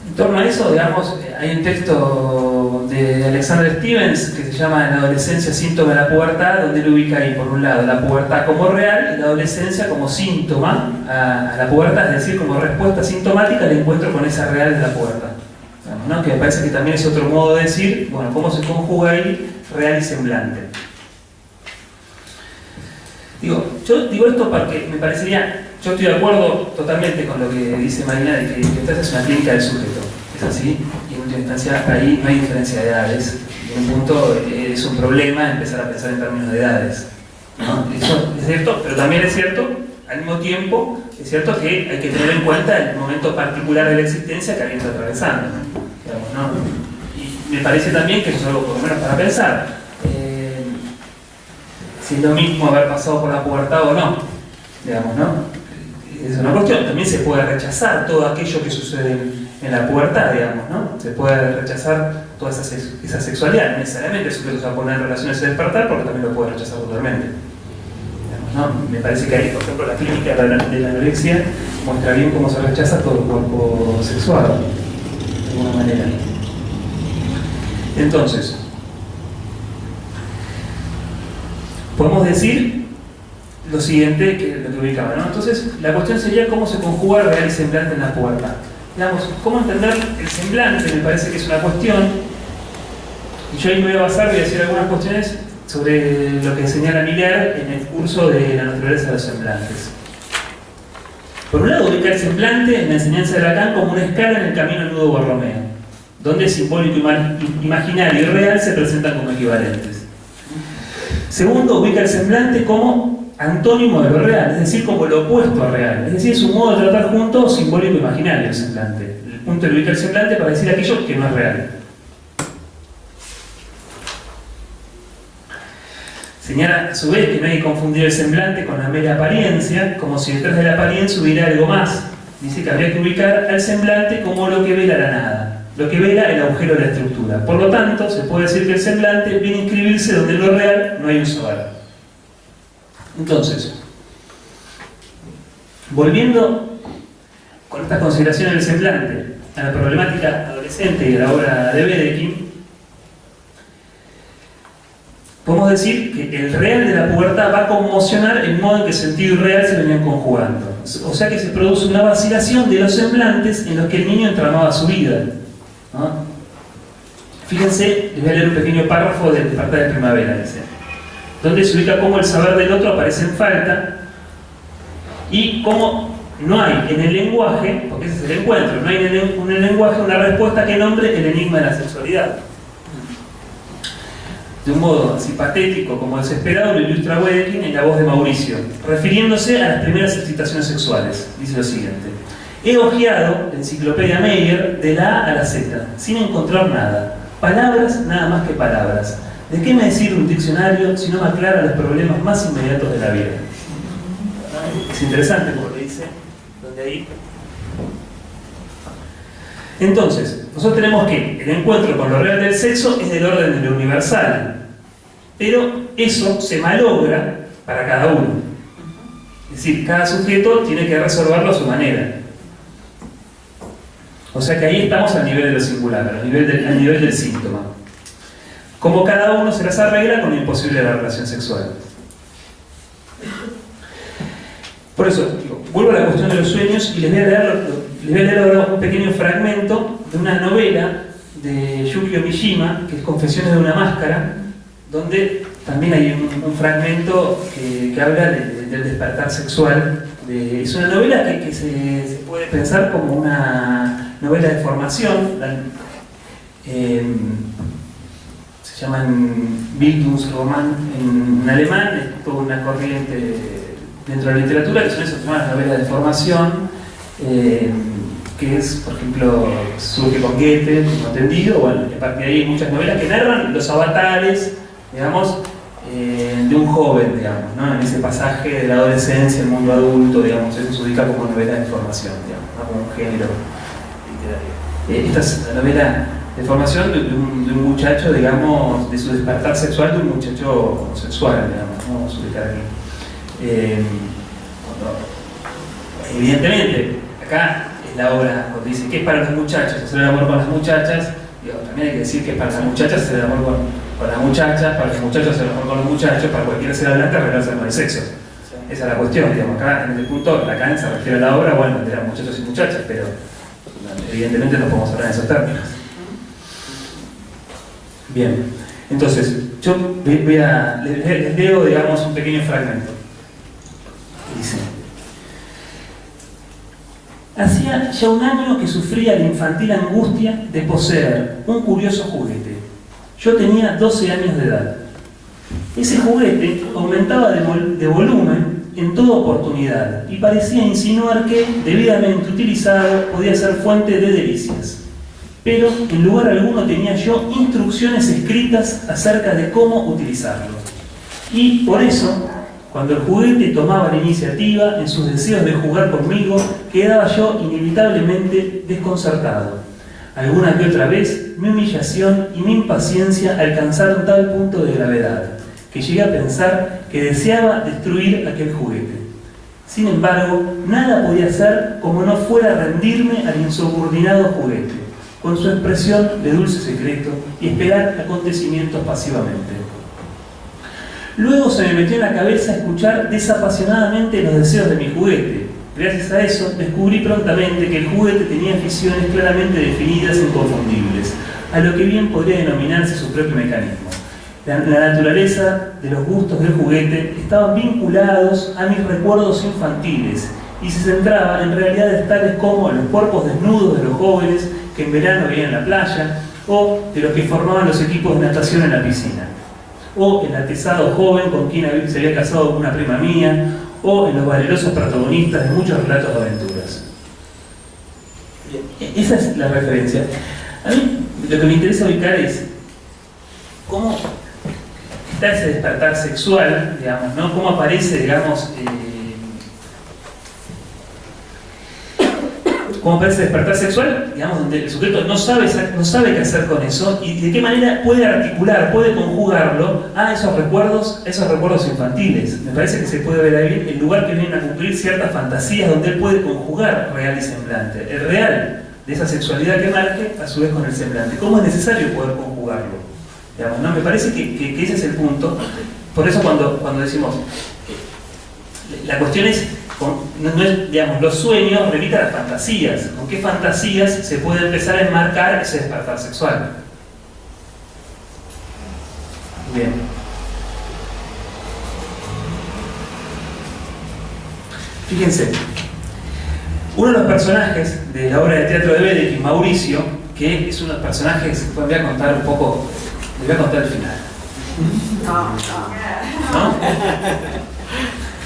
En torno a eso, digamos, hay un texto de Alexander Stevens que se llama En la adolescencia, síntoma de la pubertad, donde él ubica ahí, por un lado, la pubertad como real y la adolescencia como síntoma a la pubertad, es decir, como respuesta sintomática al encuentro con esa real de la pubertad, ¿no? Que me parece que también es otro modo de decir, bueno, cómo se conjuga ahí real y semblante. Yo digo esto porque me parecería yo estoy de acuerdo totalmente con lo que dice Marina de que esta es una clínica del sujeto. Es así, y en última instancia ahí no hay diferencia de edades. En un punto es un problema empezar a pensar en términos de edades, ¿no? Eso es cierto, pero también es cierto, al mismo tiempo, es cierto que hay que tener en cuenta el momento particular de la existencia que alguien está atravesando, digamos, ¿no? Y me parece también que eso es algo por lo menos para pensar. Si es lo mismo haber pasado por la pubertad o no, digamos, ¿no? Es una cuestión. También se puede rechazar todo aquello que sucede en la pubertad, digamos, ¿no? Se puede rechazar toda esa sexualidad. No necesariamente el sujeto se va a poner en relaciones a despertar, porque también lo puede rechazar totalmente. Digamos, ¿no? Me parece que ahí, por ejemplo, la clínica de la anorexia muestra bien cómo se rechaza todo el cuerpo sexual, de alguna manera. Entonces, podemos decir lo siguiente, que lo que ubicaba, ¿no? Entonces, la cuestión sería cómo se conjuga real y semblante en la pubertad. Digamos, cómo entender el semblante, me parece que es una cuestión, y yo ahí me voy a basar, voy a decir algunas cuestiones sobre lo que señala Miller en el curso de la naturaleza de los semblantes. Por un lado, ubica el semblante en la enseñanza de Lacan como una escala en el camino al nudo Borromeo, donde simbólico, imaginario y real se presentan como equivalentes. Segundo, ubica el semblante como antónimo de lo real, es decir, como lo opuesto al real. Es decir, es un modo de tratar juntos simbólico e imaginario el semblante. El punto de ubicar el semblante para decir aquello que no es real. Señala a su vez que no hay que confundir el semblante con la mera apariencia, como si detrás de la apariencia hubiera algo más. Dice que habría que ubicar al semblante como lo que vela la nada, lo que vela el agujero de la estructura. Por lo tanto, se puede decir que el semblante viene a inscribirse donde en lo real no hay un saber. Entonces, volviendo con esta consideración del semblante a la problemática adolescente y a la obra de Wedekind, podemos decir que el real de la pubertad va a conmocionar el modo en que sentido y real se venían conjugando. O sea que se produce una vacilación de los semblantes en los que el niño entramaba su vida, ¿no? Fíjense, les voy a leer un pequeño párrafo del Despertar de Primavera, dice, donde se ubica cómo el saber del otro aparece en falta y cómo no hay en el lenguaje, porque ese es el encuentro, no hay en el lenguaje una respuesta que nombre el enigma de la sexualidad. De un modo así patético como desesperado lo ilustra Wedekind en la voz de Mauricio, refiriéndose a las primeras excitaciones sexuales. Dice lo siguiente: he hojeado la enciclopedia Meyer de la A a la Z, sin encontrar nada. Palabras, nada más que palabras. ¿De qué me sirve un diccionario si no me aclara los problemas más inmediatos de la vida? Es interesante como lo dice, donde ahí. Entonces, nosotros tenemos que el encuentro con lo real del sexo es del orden de lo universal, pero eso se malogra para cada uno. Es decir, cada sujeto tiene que resolverlo a su manera. O sea que ahí estamos al nivel de lo singular, al nivel del síntoma. Como cada uno se las arregla con lo imposible de la relación sexual. Por eso, vuelvo a la cuestión de los sueños y les voy a leer ahora un pequeño fragmento de una novela de Yukio Mishima, que es Confesiones de una máscara, donde también hay un fragmento que habla del despertar sexual. Es una novela que se puede pensar como una novela de formación. Se llaman Bildungsroman en alemán, es toda una corriente dentro de la literatura que son esas novelas de formación, que es, por ejemplo, surge con Goethe, como entendido. Bueno, a partir de ahí hay muchas novelas que narran los avatares, digamos, de un joven, digamos, ¿no? En ese pasaje de la adolescencia al mundo adulto, digamos, eso se ubica como novela de formación, digamos, ¿no? Como un género literario. Esta es la novela de formación de un muchacho, digamos, de su despertar sexual, de un muchacho homosexual, digamos, ¿no? Vamos a ubicar aquí. Evidentemente, acá es la obra cuando dice que es para los muchachos hacer el amor con las muchachas, digo, también hay que decir que es para las muchachas hacer el amor con las muchachas, para los muchachos hacer el amor con los muchachos, para cualquiera ser adelante arreglarse con el sexo. Esa es la cuestión, digamos, acá en este punto Lacan se refiere a la obra, bueno, de muchachos y muchachas, pero evidentemente no podemos hablar en esos términos. Bien, entonces, yo les leo, digamos, un pequeño fragmento. Dice: Hacía ya un año que sufría la infantil angustia de poseer un curioso juguete. Yo tenía 12 años de edad. Ese juguete aumentaba de volumen en toda oportunidad y parecía insinuar que, debidamente utilizado, podía ser fuente de delicias. Pero en lugar alguno tenía yo instrucciones escritas acerca de cómo utilizarlo. Y por eso, cuando el juguete tomaba la iniciativa en sus deseos de jugar conmigo, quedaba yo inevitablemente desconcertado. Alguna que otra vez, mi humillación y mi impaciencia alcanzaron tal punto de gravedad, que llegué a pensar que deseaba destruir aquel juguete. Sin embargo, nada podía hacer como no fuera rendirme al insubordinado juguete, con su expresión de dulce secreto, y esperar acontecimientos pasivamente. Luego se me metió en la cabeza escuchar desapasionadamente los deseos de mi juguete. Gracias a eso, descubrí prontamente que el juguete tenía aficiones claramente definidas e inconfundibles, a lo que bien podría denominarse su propio mecanismo. La naturaleza de los gustos del juguete estaban vinculados a mis recuerdos infantiles y se centraba en realidades tales como los cuerpos desnudos de los jóvenes que en verano veían en la playa, o de los que formaban los equipos de natación en la piscina, o el atezado joven con quien se había casado una prima mía, o en los valerosos protagonistas de muchos relatos de aventuras. Esa es la referencia. A mí lo que me interesa ubicar es cómo está ese despertar sexual, digamos, ¿no? Cómo aparece, digamos, cómo aparece despertar sexual, digamos, donde el sujeto no sabe qué hacer con eso y de qué manera puede articular, puede conjugarlo a esos recuerdos infantiles. Me parece que se puede ver ahí el lugar que vienen a cumplir ciertas fantasías donde él puede conjugar real y semblante. El real de esa sexualidad que emerge a su vez con el semblante. ¿Cómo es necesario poder conjugarlo? Digamos, ¿no? Me parece que ese es el punto. Por eso cuando decimos, la cuestión es, no es, digamos, los sueños remiten a las fantasías. ¿Con qué fantasías se puede empezar a enmarcar ese despertar sexual? Bien. Fíjense, uno de los personajes de la obra de teatro de Bedeck, Mauricio, que es uno de los personajes, voy a contar un poco, les voy a contar el final. ¿No?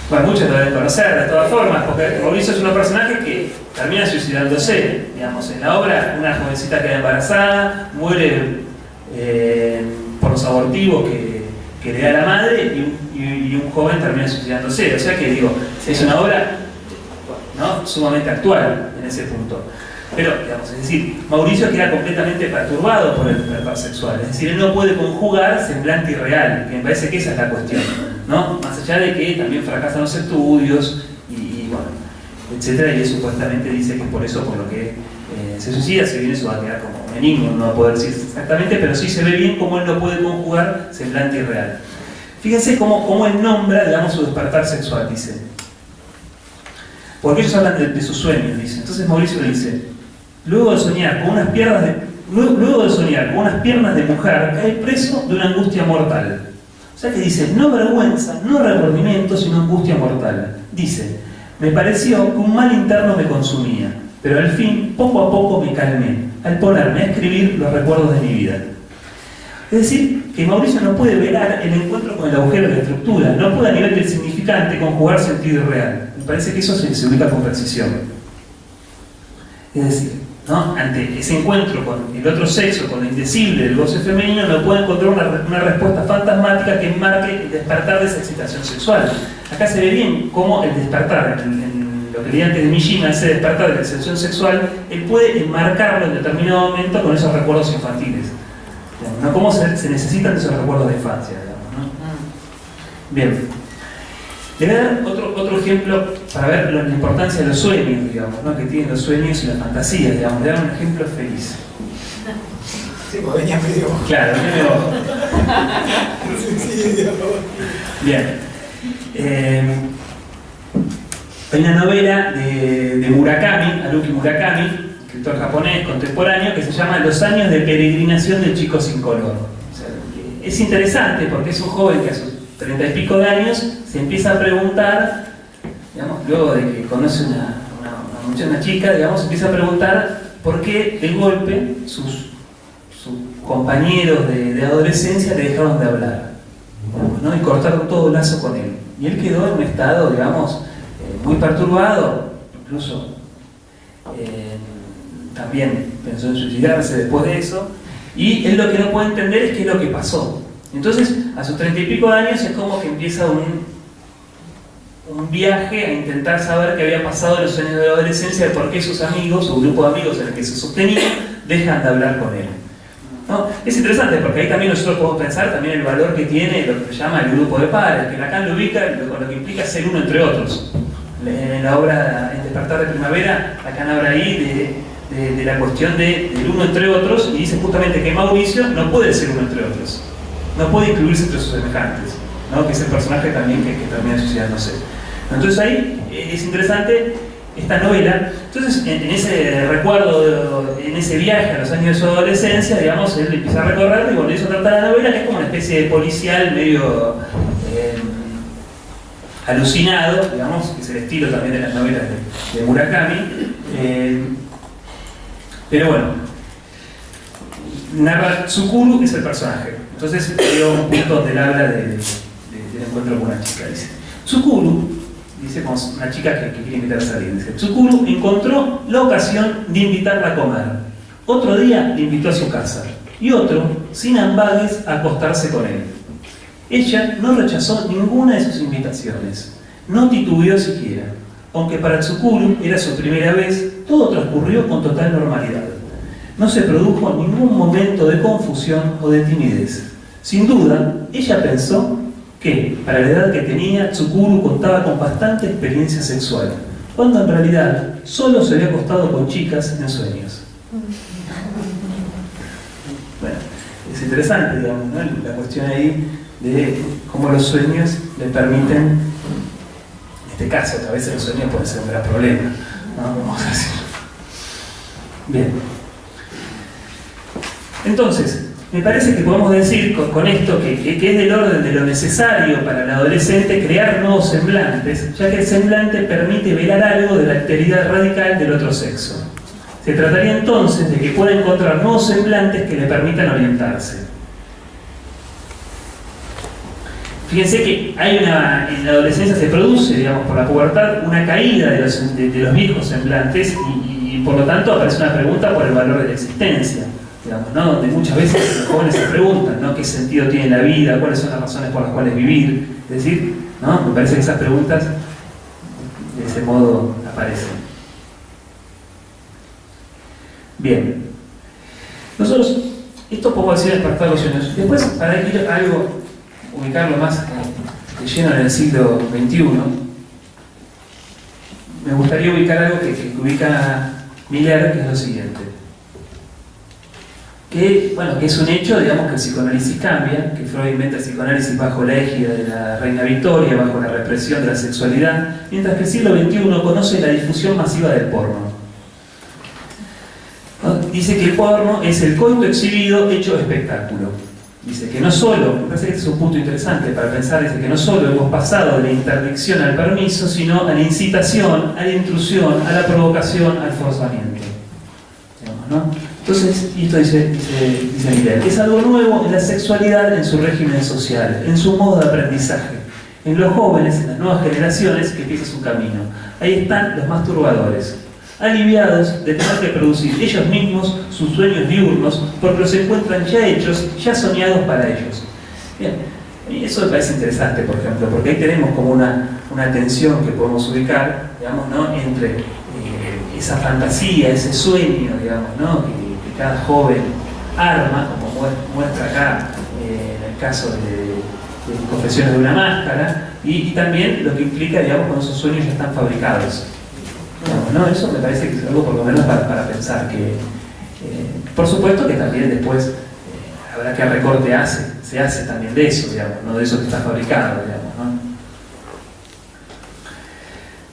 Bueno, muchos lo deben conocer de todas formas, porque Mauricio es un personaje que termina suicidándose. Digamos, en la obra, una jovencita queda embarazada, muere por los abortivos que le da la madre y un joven termina suicidándose. O sea que, digo, es una obra, ¿no?, sumamente actual en ese punto. Pero, digamos, es decir, Mauricio queda completamente perturbado por el despertar sexual. Es decir, él no puede conjugar semblante y real, que me parece que esa es la cuestión, ¿no? Más allá de que también fracasan los estudios y bueno, etcétera, y él supuestamente dice que por eso, por lo que se suicida, si bien eso va a quedar como un enigma, no va a poder decir exactamente, pero sí se ve bien cómo él no puede conjugar semblante y real. Fíjense cómo él nombra, digamos, su despertar sexual, dice. Porque ellos hablan de sus sueños, dice. Entonces Mauricio le dice: luego de soñar con unas piernas de mujer, cae preso de una angustia mortal. O sea que dice, no vergüenza, no remordimiento, sino angustia mortal. Dice, me pareció que un mal interno me consumía, pero al fin, poco a poco me calmé, al ponerme a escribir los recuerdos de mi vida. Es decir, que Mauricio no puede velar el encuentro con el agujero de la estructura, no puede a nivel del significante conjugar sentido irreal. Me parece que eso se ubica con precisión. Es decir, ¿no?, ante ese encuentro con el otro sexo, con lo indecible del goce femenino, no puede encontrar una respuesta fantasmática que enmarque el despertar de esa excitación sexual. Acá se ve bien cómo el despertar, en lo que leí antes de Mishima, ese despertar de la excitación sexual, él puede enmarcarlo en determinado momento con esos recuerdos infantiles, ¿no? Cómo se necesitan esos recuerdos de infancia, digamos, ¿no? Bien. Le voy a dar otro ejemplo para ver la importancia de los sueños, digamos, ¿no?, que tienen los sueños y las fantasías, digamos. Le voy a dar un ejemplo feliz. Sí, pues venía medio. Claro, bien. Hay una novela de Murakami, Haruki Murakami, escritor japonés contemporáneo, que se llama Los años de peregrinación del chico sin color. O sea, es interesante porque es un joven que a sus 30 y pico de años se empieza a preguntar, digamos, luego de que conoce una una chica, digamos, empieza a preguntar por qué el golpe, sus compañeros de adolescencia le dejaron de hablar, ¿no? Y cortaron todo lazo con él. Y él quedó en un estado, digamos, muy perturbado, incluso también pensó en suicidarse después de eso, y él lo que no puede entender es qué es lo que pasó. Entonces, a sus 30 y pico de años es como que empieza un viaje a intentar saber qué había pasado en los años de la adolescencia, de por qué sus amigos, su grupo de amigos en el que se sostenía, dejan de hablar con él, ¿no? Es interesante porque ahí también nosotros podemos pensar también el valor que tiene lo que se llama el grupo de pares, que Lacan lo ubica con lo que implica ser uno entre otros. En la obra El despertar de primavera, Lacan habla ahí de la cuestión del uno entre otros, y dice justamente que Mauricio no puede ser uno entre otros, no puede incluirse entre sus semejantes, ¿no? Que es el personaje también que termina suicidándose. Entonces ahí es interesante esta novela. Entonces en ese recuerdo, en ese viaje a los años de su adolescencia, digamos, él empieza a recorrer y bueno, eso trata la novela, que es como una especie de policial medio alucinado, digamos, que es el estilo también de las novelas de Murakami. Pero bueno, narra Tsukuru es el personaje. Entonces llega un punto donde él habla del encuentro con una chica. Dice, Tsukuru, dice como una chica que quiere invitar a salir, dice, Tsukuru encontró la ocasión de invitarla a comer. Otro día le invitó a su casa y otro, sin ambages, a acostarse con él. Ella no rechazó ninguna de sus invitaciones, no titubeó siquiera. Aunque para Tsukuru era su primera vez, todo transcurrió con total normalidad. No se produjo ningún momento de confusión o de timidez. Sin duda, ella pensó que, para la edad que tenía, Tsukuru contaba con bastante experiencia sexual, cuando en realidad solo se había acostado con chicas en sueños. Bueno, es interesante, digamos, ¿no? La cuestión ahí de cómo los sueños le permiten, en este caso, a veces los sueños pueden ser un gran problema, ¿no? Vamos a decir. Bien. Entonces, me parece que podemos decir con esto que es del orden de lo necesario para el adolescente crear nuevos semblantes, ya que el semblante permite velar algo de la alteridad radical del otro sexo. Se trataría entonces de que pueda encontrar nuevos semblantes que le permitan orientarse. Fíjense que hay en la adolescencia se produce, digamos, por la pubertad, una caída de los viejos semblantes y por lo tanto aparece una pregunta por el valor de la existencia, digamos, ¿no? Donde muchas veces los jóvenes se preguntan, ¿no? ¿Qué sentido tiene la vida? ¿Cuáles son las razones por las cuales vivir? Es decir, ¿no? Me parece que esas preguntas de ese modo aparecen. Bien. Nosotros, esto podemos decir despertar los sueños. Después, para ir a algo, ubicarlo más de lleno en el siglo XXI, me gustaría ubicar algo que ubica Miller, que es lo siguiente. Que es un hecho, digamos, que el psicoanálisis cambia, que Freud inventa el psicoanálisis bajo la égida de la reina Victoria, bajo la represión de la sexualidad, mientras que el siglo XXI conoce la difusión masiva del porno. ¿No? Dice que el porno es el coito exhibido hecho espectáculo. Dice que no solo, me parece que este es un punto interesante para pensar, dice que no solo hemos pasado de la interdicción al permiso, sino a la incitación, a la intrusión, a la provocación, al forzamiento. Digamos, ¿no? Entonces, y esto dice Miller, es algo nuevo en la sexualidad, en su régimen social, en su modo de aprendizaje, en los jóvenes, en las nuevas generaciones que empieza su camino. Ahí están los masturbadores, aliviados de tener que producir ellos mismos sus sueños diurnos, porque los encuentran ya hechos, ya soñados para ellos. Bien, y eso me parece interesante, por ejemplo, porque ahí tenemos como una tensión que podemos ubicar, digamos, ¿no? Entre esa fantasía, ese sueño, digamos, ¿no? que cada joven arma, como muestra acá en el caso de Confesiones de una máscara, y también lo que implica, digamos, cuando esos sueños ya están fabricados. ¿No? Eso me parece que es algo por lo menos para pensar que, por supuesto que también después habrá que recorte se hace también de eso, digamos, no de eso que está fabricado, digamos, ¿no?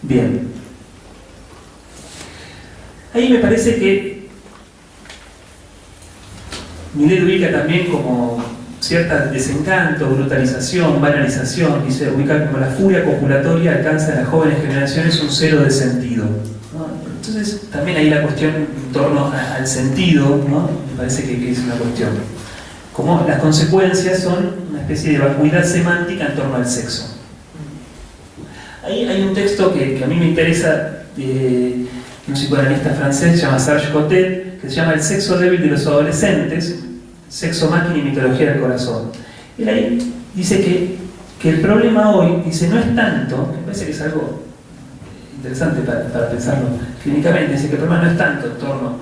Bien. Ahí me parece que Miller ubica también como cierta desencanto, brutalización, banalización, dice, ubica como la furia copulatoria alcanza en las jóvenes generaciones un cero de sentido, ¿no? Entonces, también ahí la cuestión en torno al sentido, ¿no? Me parece que es una cuestión. Como las consecuencias son una especie de vacuidad semántica en torno al sexo. Ahí hay un texto que a mí me interesa, de un psicoanalista francés, se llama Serge Cotet, que se llama El sexo débil de los adolescentes, sexo, máquina y mitología del corazón. Él ahí dice que el problema hoy, dice, no es tanto, me parece que es algo interesante para pensarlo clínicamente, dice que el problema no es tanto en torno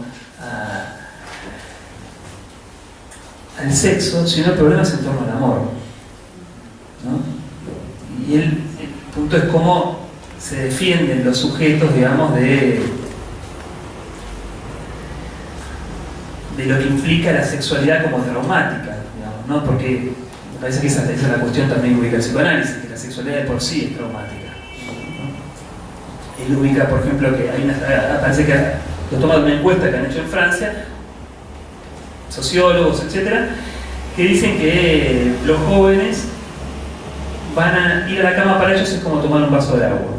al sexo, sino el problema es en torno al amor, ¿no? Y el punto es cómo se defienden los sujetos, digamos, de lo que implica la sexualidad como traumática, digamos, ¿no? Porque me parece que esa es la cuestión también que ubica el psicoanálisis, que la sexualidad de por sí es traumática, ¿no? Él ubica, por ejemplo, que hay parece que lo toma de una encuesta que han hecho en Francia, sociólogos, etcétera, que dicen que los jóvenes van a ir a la cama, para ellos es como tomar un vaso de agua,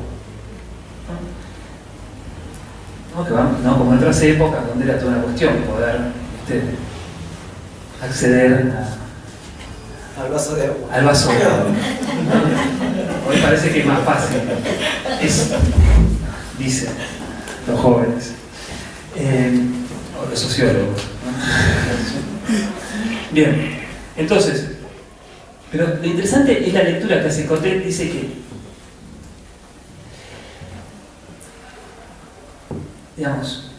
¿no? Que van, ¿no? Como en otras épocas donde era toda una cuestión poder acceder Al vaso de agua. al vaso de agua. Hoy parece que es más fácil, dicen los jóvenes, o los sociólogos, ¿no? Bien, entonces, pero lo interesante es la lectura que hace Cotet. Dice que, digamos,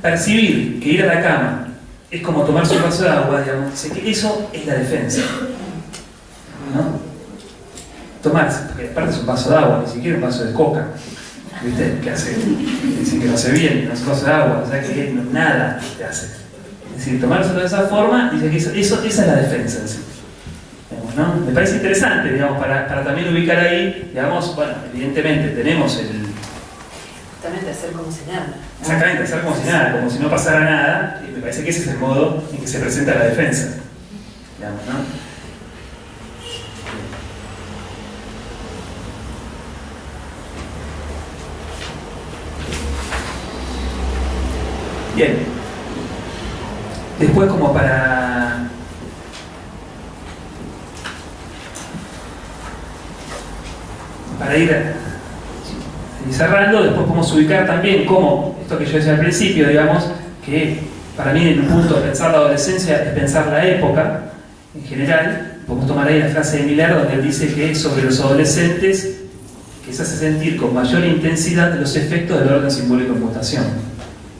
percibir que ir a la cama es como tomarse un vaso de agua, digamos, dice que eso es la defensa, ¿no? Tomarse, porque aparte es un vaso de agua, ni siquiera un vaso de coca, ¿viste? Que hace, dice que no hace bien, no es un vaso de agua, o sea que nada te hace. Es decir, tomárselo de esa forma, dice que esa es la defensa en sí, digamos, ¿no? Me parece interesante, digamos, para también ubicar ahí, digamos, bueno, evidentemente tenemos Justamente hacer como si nada. exactamente, hacer como si nada, como si no pasara nada, y me parece que ese es el modo en que se presenta la defensa, digamos, ¿no? Bien. Después, como para ir cerrando, después podemos ubicar también cómo, esto que yo decía al principio, digamos, que para mí en un punto pensar la adolescencia es pensar la época en general. Podemos tomar ahí la frase de Miller donde él dice que sobre los adolescentes que se hace sentir con mayor intensidad los efectos del orden simbólico en mutación,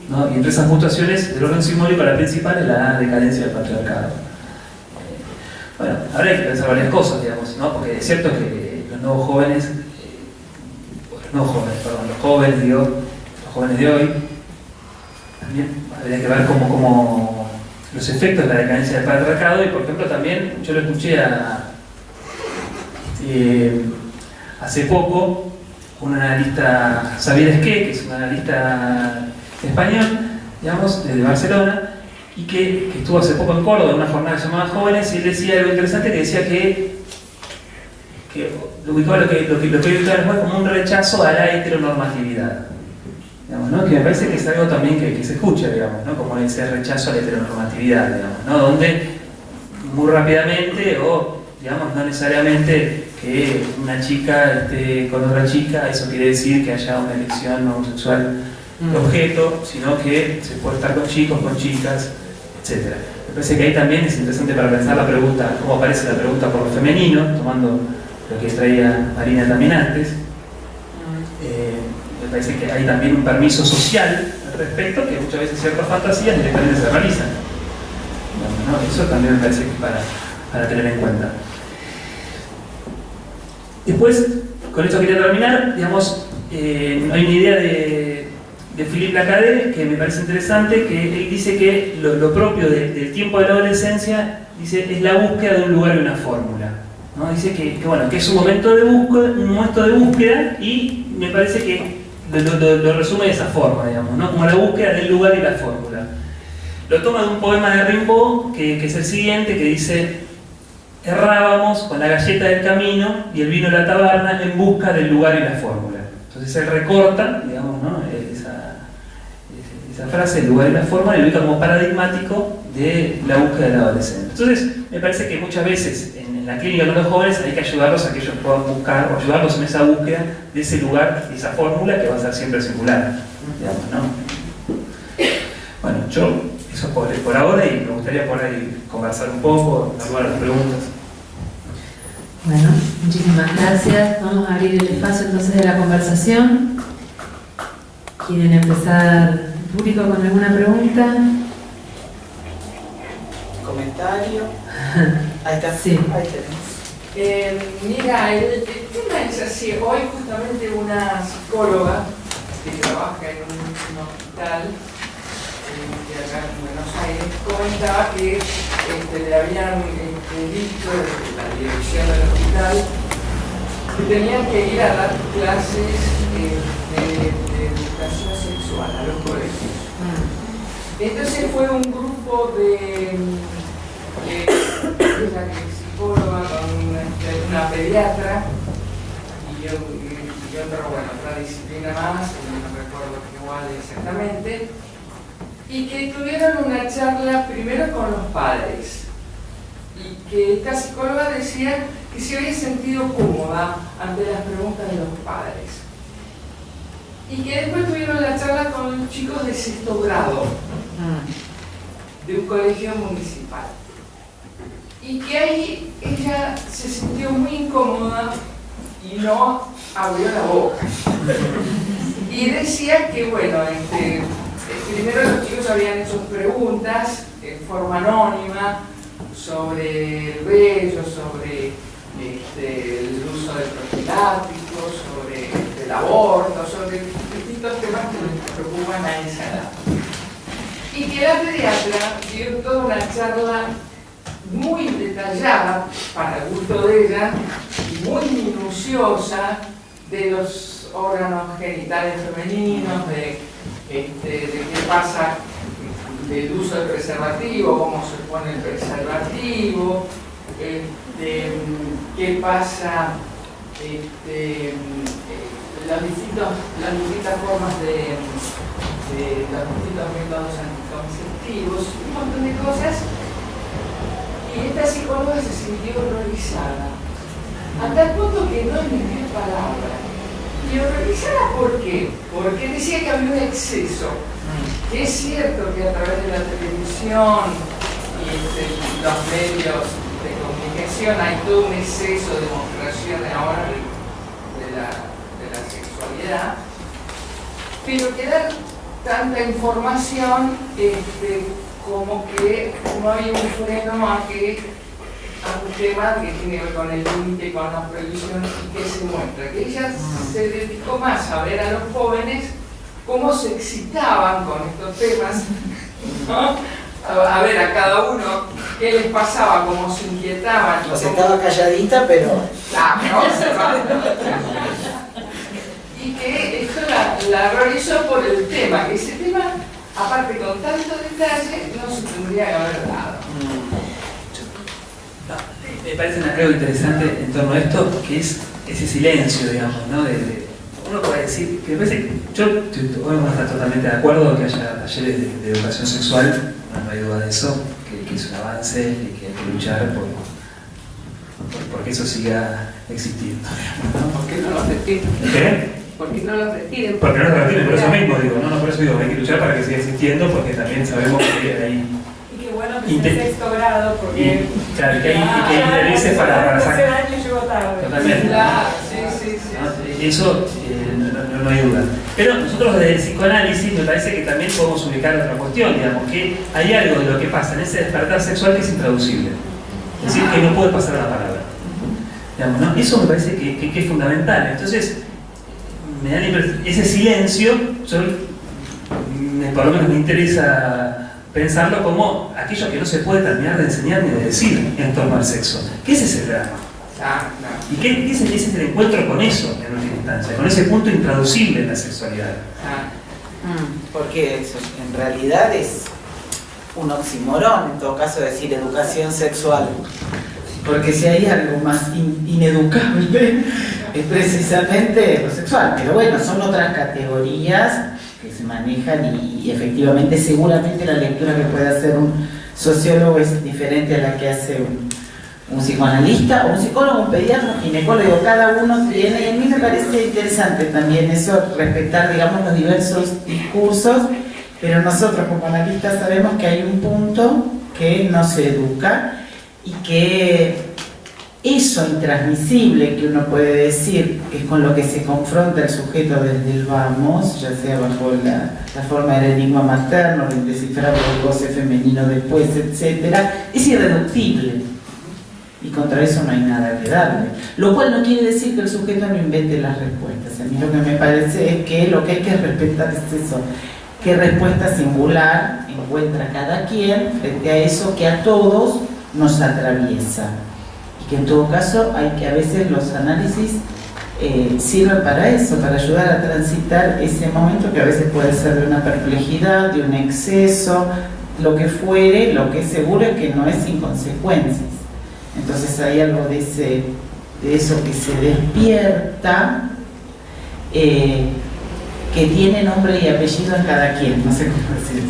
¿no? Y entre esas mutaciones del orden simbólico la principal es la decadencia del patriarcado. Bueno, ahora hay que pensar varias cosas, digamos, ¿no? Porque es cierto que los jóvenes de hoy también habría que ver cómo los efectos de la decadencia del patriarcado. Y por ejemplo también yo lo escuché hace poco un analista, Xavier Esqué, que es un analista español, digamos, de Barcelona, y que estuvo hace poco en Córdoba en una jornada llamada Jóvenes, y él decía algo interesante, que decía que lo ubicaba lo que ubicaba después como un rechazo a la heteronormatividad, digamos, ¿no? Que me parece que es algo también que se escucha, digamos, ¿no? Como ese rechazo a la heteronormatividad, digamos, ¿no? Donde muy rápidamente, o digamos, no necesariamente que una chica esté con otra chica, eso quiere decir que haya una elección homosexual de objeto, sino que se puede estar con chicos, con chicas, etc. Me parece que ahí también es interesante para pensar la pregunta, cómo aparece la pregunta por lo femenino, tomando lo que traía Marina también antes. Me parece que hay también un permiso social al respecto, que muchas veces ciertas fantasías directamente se realizan. Bueno, ¿no? Eso también me parece que es para tener en cuenta. Después, con esto quería terminar, digamos, hay una idea de Philippe Lacaze que me parece interesante, que él dice que lo propio del tiempo de la adolescencia, dice, es la búsqueda de un lugar y una fórmula, ¿no? Dice que es un momento de búsqueda, y me parece que lo resume de esa forma, digamos, ¿no? Como la búsqueda del lugar y la fórmula. Lo toma de un poema de Rimbaud, que es el siguiente, que dice: errábamos con la galleta del camino y el vino de la taberna en busca del lugar y la fórmula. Entonces él recorta, digamos, ¿no? esa frase, el lugar y la forma, lo ubica como paradigmático de la búsqueda del adolescente. Entonces, me parece que muchas veces en la clínica con los jóvenes hay que ayudarlos a que ellos puedan buscar o ayudarlos en esa búsqueda de ese lugar, de esa fórmula que va a ser siempre singular, digamos, ¿no? Bueno, yo eso por ahora, y me gustaría por ahí conversar un poco, hablar las preguntas. Bueno, muchísimas gracias. Vamos a abrir el espacio entonces de la conversación. ¿Quieren empezar el público con alguna pregunta? ¿Comentario? Ahí está. Sí. Ahí tenemos. Mira, el tema es así. Hoy justamente una psicóloga que trabaja en un hospital de acá en Buenos Aires comentaba que le habían dicho desde la dirección del hospital que tenían que ir a dar clases de educación sexual a los colegios. Entonces fue un grupo de ella que es psicóloga con una pediatra y otra disciplina más, no recuerdo igual exactamente, y que tuvieron una charla primero con los padres y que esta psicóloga decía que se había sentido cómoda ante las preguntas de los padres y que después tuvieron la charla con los chicos de sexto grado de un colegio municipal y que ahí ella se sintió muy incómoda y no abrió la boca y decía que bueno, primero los chicos habían hecho preguntas en forma anónima sobre el vello, sobre el uso de profilácticos, sobre el aborto, sobre distintos temas que les preocupan a esa edad. Y que la pediatra dio toda una charla muy detallada para el gusto de ella y muy minuciosa de los órganos genitales femeninos, de qué pasa del uso del preservativo, cómo se pone el preservativo, qué pasa, las distintas formas de los distintos métodos anticonceptivos, un montón de cosas. Y esta psicóloga se sintió horrorizada, hasta el punto que no emitió palabra. Y horrorizada, ¿por qué? Porque decía que había un exceso. Que es cierto que a través de la televisión y los medios de comunicación hay todo un exceso de demostración ahora de la sexualidad, pero que dar tanta información como que no hay un freno a un tema que tiene que ver con el límite, con las prohibiciones y que se muestra. Que ella se dedicó más a ver a los jóvenes cómo se excitaban con estos temas, ¿no? A ver a cada uno qué les pasaba, cómo se inquietaban. O sea, estaba calladita, pero... Claro, y que esto la horrorizó por el tema, que ese tema, aparte con tanto detalle, no se tendría que haber dado. Me parece algo interesante en torno a esto, que es ese silencio, digamos, ¿no? Uno puede decir, que me parece que yo vamos a estar totalmente de acuerdo que haya talleres de educación sexual, no hay duda de eso, que es un avance y que hay que luchar porque eso siga existiendo, digamos, ¿no? ¿Por qué no lo retiren? ¿Qué? ¿Por qué no lo retiren? Porque no lo retiren, por eso mismo digo, no, por eso digo, hay que luchar para que siga existiendo, porque también sabemos que hay... Y qué bueno que es el sexto grado, porque... Claro, que hay intereses para ese sacar... año llegó tarde. Totalmente. Claro, sí. ¿No? Eso no hay duda. Pero nosotros desde el psicoanálisis me parece que también podemos ubicar otra cuestión, digamos, que hay algo de lo que pasa en ese despertar sexual que es intraducible. Es decir, que no puede pasar a la palabra. Digamos, ¿no? Eso me parece que es fundamental. Entonces, me da la impresión, ese silencio, por lo menos me interesa pensarlo como aquello que no se puede terminar de enseñar ni de decir en torno al sexo. ¿Qué es ese drama? ¿Y qué es el encuentro con eso en última instancia? Con ese punto intraducible en la sexualidad. Porque eso, en realidad es un oxímoron, en todo caso, decir educación sexual. Porque si hay algo más ineducable, es precisamente lo sexual. Pero bueno, son otras categorías que se manejan y y efectivamente seguramente la lectura que puede hacer un sociólogo es diferente a la que hace un psicoanalista, o un psicólogo, un pediatra, un ginecólogo. Cada uno tiene, y a mí me parece interesante también eso, respetar, digamos, los diversos discursos, pero nosotros como analistas sabemos que hay un punto que no se educa y que eso intransmisible que uno puede decir, que es con lo que se confronta el sujeto desde el vamos, ya sea bajo la forma del enigma materno, el descifrado del goce femenino después, etc., es irreductible. Y contra eso no hay nada que darle. Lo cual no quiere decir que el sujeto no invente las respuestas. A mí lo que me parece es que lo que hay que respetar es eso. ¿Qué respuesta singular encuentra cada quien frente a eso que a todos nos atraviesa? Y que en todo caso hay que a veces los análisis sirven para eso, para ayudar a transitar ese momento que a veces puede ser de una perplejidad, de un exceso, lo que fuere. Lo que es seguro es que no es sin consecuencias. Entonces hay algo de eso que se despierta, que tiene nombre y apellido en cada quien, no sé cómo decirlo.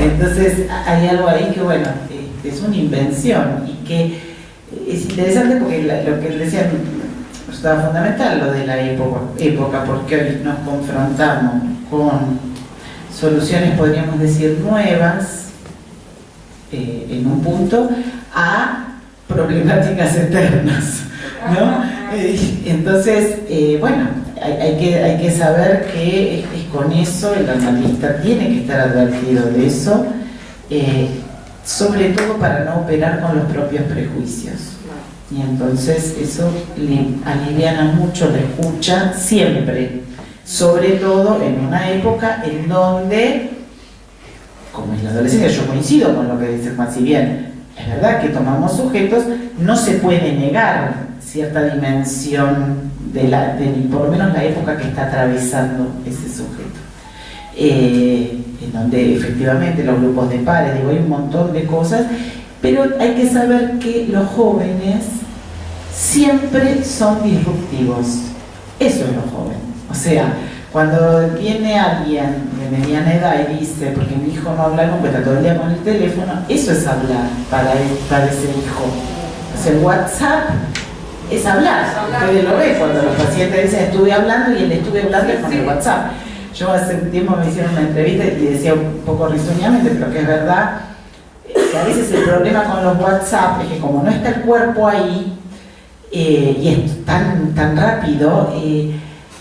Entonces hay algo ahí que, bueno, es una invención y que es interesante porque lo que decía estaba fundamental, lo de la época, porque hoy nos confrontamos con soluciones, podríamos decir, nuevas, en un punto, a problemáticas eternas, ¿no? Entonces, bueno, hay que saber que es con eso el analista tiene que estar advertido de eso, sobre todo para no operar con los propios prejuicios. Y entonces eso le aliviana mucho la escucha siempre, sobre todo en una época en donde, como es la adolescencia, yo coincido con lo que dice Juan, si bien es verdad que tomamos sujetos, no se puede negar cierta dimensión de por lo menos la época que está atravesando ese sujeto. En donde efectivamente los grupos de pares, digo, hay un montón de cosas, pero hay que saber que los jóvenes siempre son disruptivos. Eso es lo joven. O sea, cuando viene alguien de mediana edad y dice, porque mi hijo no habla nunca, está todo el día con el teléfono, eso es hablar para ese hijo. O sea, el WhatsApp es hablar. Ustedes lo ven cuando los pacientes dicen, estuve hablando y él estuve hablando con el WhatsApp. Yo hace un tiempo me hicieron una entrevista y decía un poco risueñamente, pero que es verdad, que a veces el problema con los WhatsApp es que como no está el cuerpo ahí, y es tan rápido,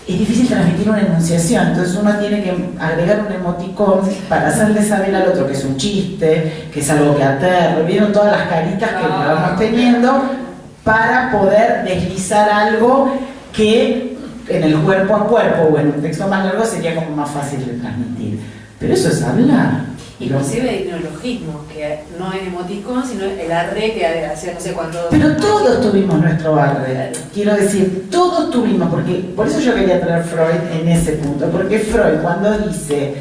es difícil transmitir una enunciación. Entonces uno tiene que agregar un emoticón para hacerle saber al otro que es un chiste, que es algo que aterra. Vieron todas las caritas que vamos teniendo para poder deslizar algo que en el cuerpo a cuerpo o en un texto más largo sería como más fácil de transmitir. Pero eso es hablar. Inclusive hay neologismos, que no es emoticón, sino el arre que hacía no sé cuánto... Pero todos tuvimos nuestro arre, quiero decir, todos tuvimos, porque por eso yo quería traer Freud en ese punto, porque Freud cuando dice,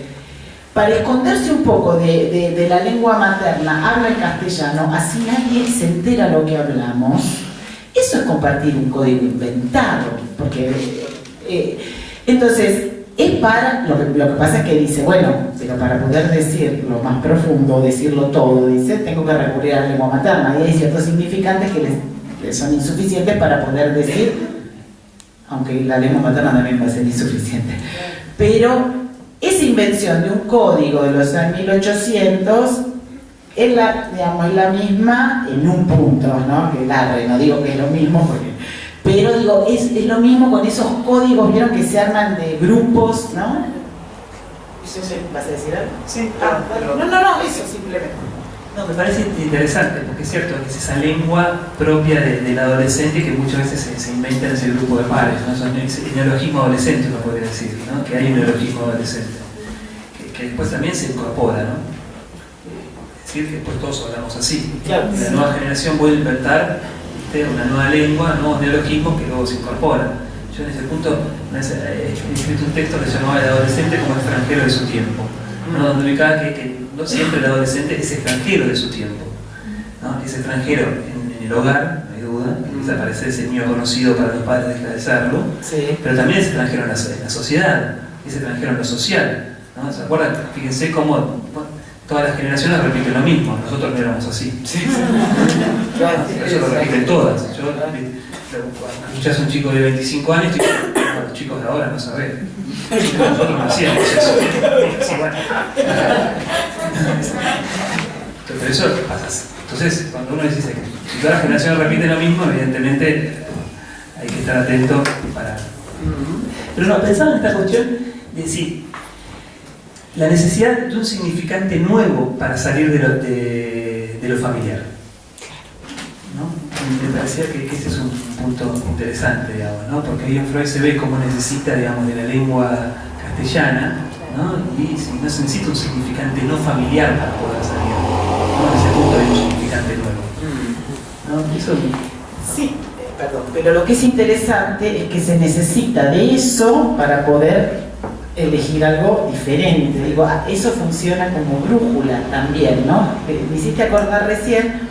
para esconderse un poco de la lengua materna, habla en castellano, así nadie se entera lo que hablamos, eso es compartir un código inventado, porque entonces... Es para, lo que pasa es que dice, bueno, pero para poder decir lo más profundo, decirlo todo, dice, tengo que recurrir a la lengua materna, y hay ciertos significantes que les son insuficientes para poder decir, aunque la lengua materna también va a ser insuficiente. Pero esa invención de un código de los años 1800 es la misma en un punto, ¿no? Que el arre, no digo que es lo mismo porque... Pero digo, es lo mismo con esos códigos, vieron que se arman de grupos, ¿no? ¿Vas a decir algo? Sí, No, eso simplemente. No, me parece interesante, porque es cierto que es esa lengua propia del adolescente que muchas veces se inventa en ese grupo de pares, ¿no? Ese neologismo adolescente, uno podría decir, ¿no? Que hay un neologismo adolescente, que después también se incorpora, ¿no? Es decir, que después todos hablamos así. Claro. La nueva generación puede inventar una nueva lengua, nuevos neologismos que luego se incorporan. Yo en ese punto he escrito un texto que se llamaba El adolescente como extranjero de su tiempo, ¿no? Donde ubicaba que no siempre el adolescente es extranjero de su tiempo, ¿no? Es extranjero en el hogar, no hay duda, empieza a aparecer ese niño conocido para los padres deja de serlo, sí. Pero también es extranjero en la sociedad, es extranjero en lo social. ¿no? ¿Se acuerdan? Fíjense cómo todas las generaciones repiten lo mismo, nosotros no éramos así. Eso lo repiten todas. Escuchás a un chico de 25 años y los chicos de ahora no saben. Nosotros no hacíamos eso. Sí, bueno. Pero eso pasa. Entonces, cuando uno dice que si todas las generaciones repiten lo mismo, evidentemente hay que estar atento para... Pero no, pensaba en esta cuestión de decir, la necesidad de un significante nuevo para salir de lo familiar. ¿No? Me parecía que ese es un punto interesante, digamos, ¿no? Porque ahí en Freud se ve cómo necesita, digamos, de la lengua castellana, ¿no? Y si no se necesita un significante no familiar para poder salir, ¿no? En ese punto hay un significante nuevo. ¿No? Eso... Sí, perdón, pero lo que es interesante es que se necesita de eso para poder elegir algo diferente. Digo, eso funciona como brújula también, ¿no? Me hiciste acordar recién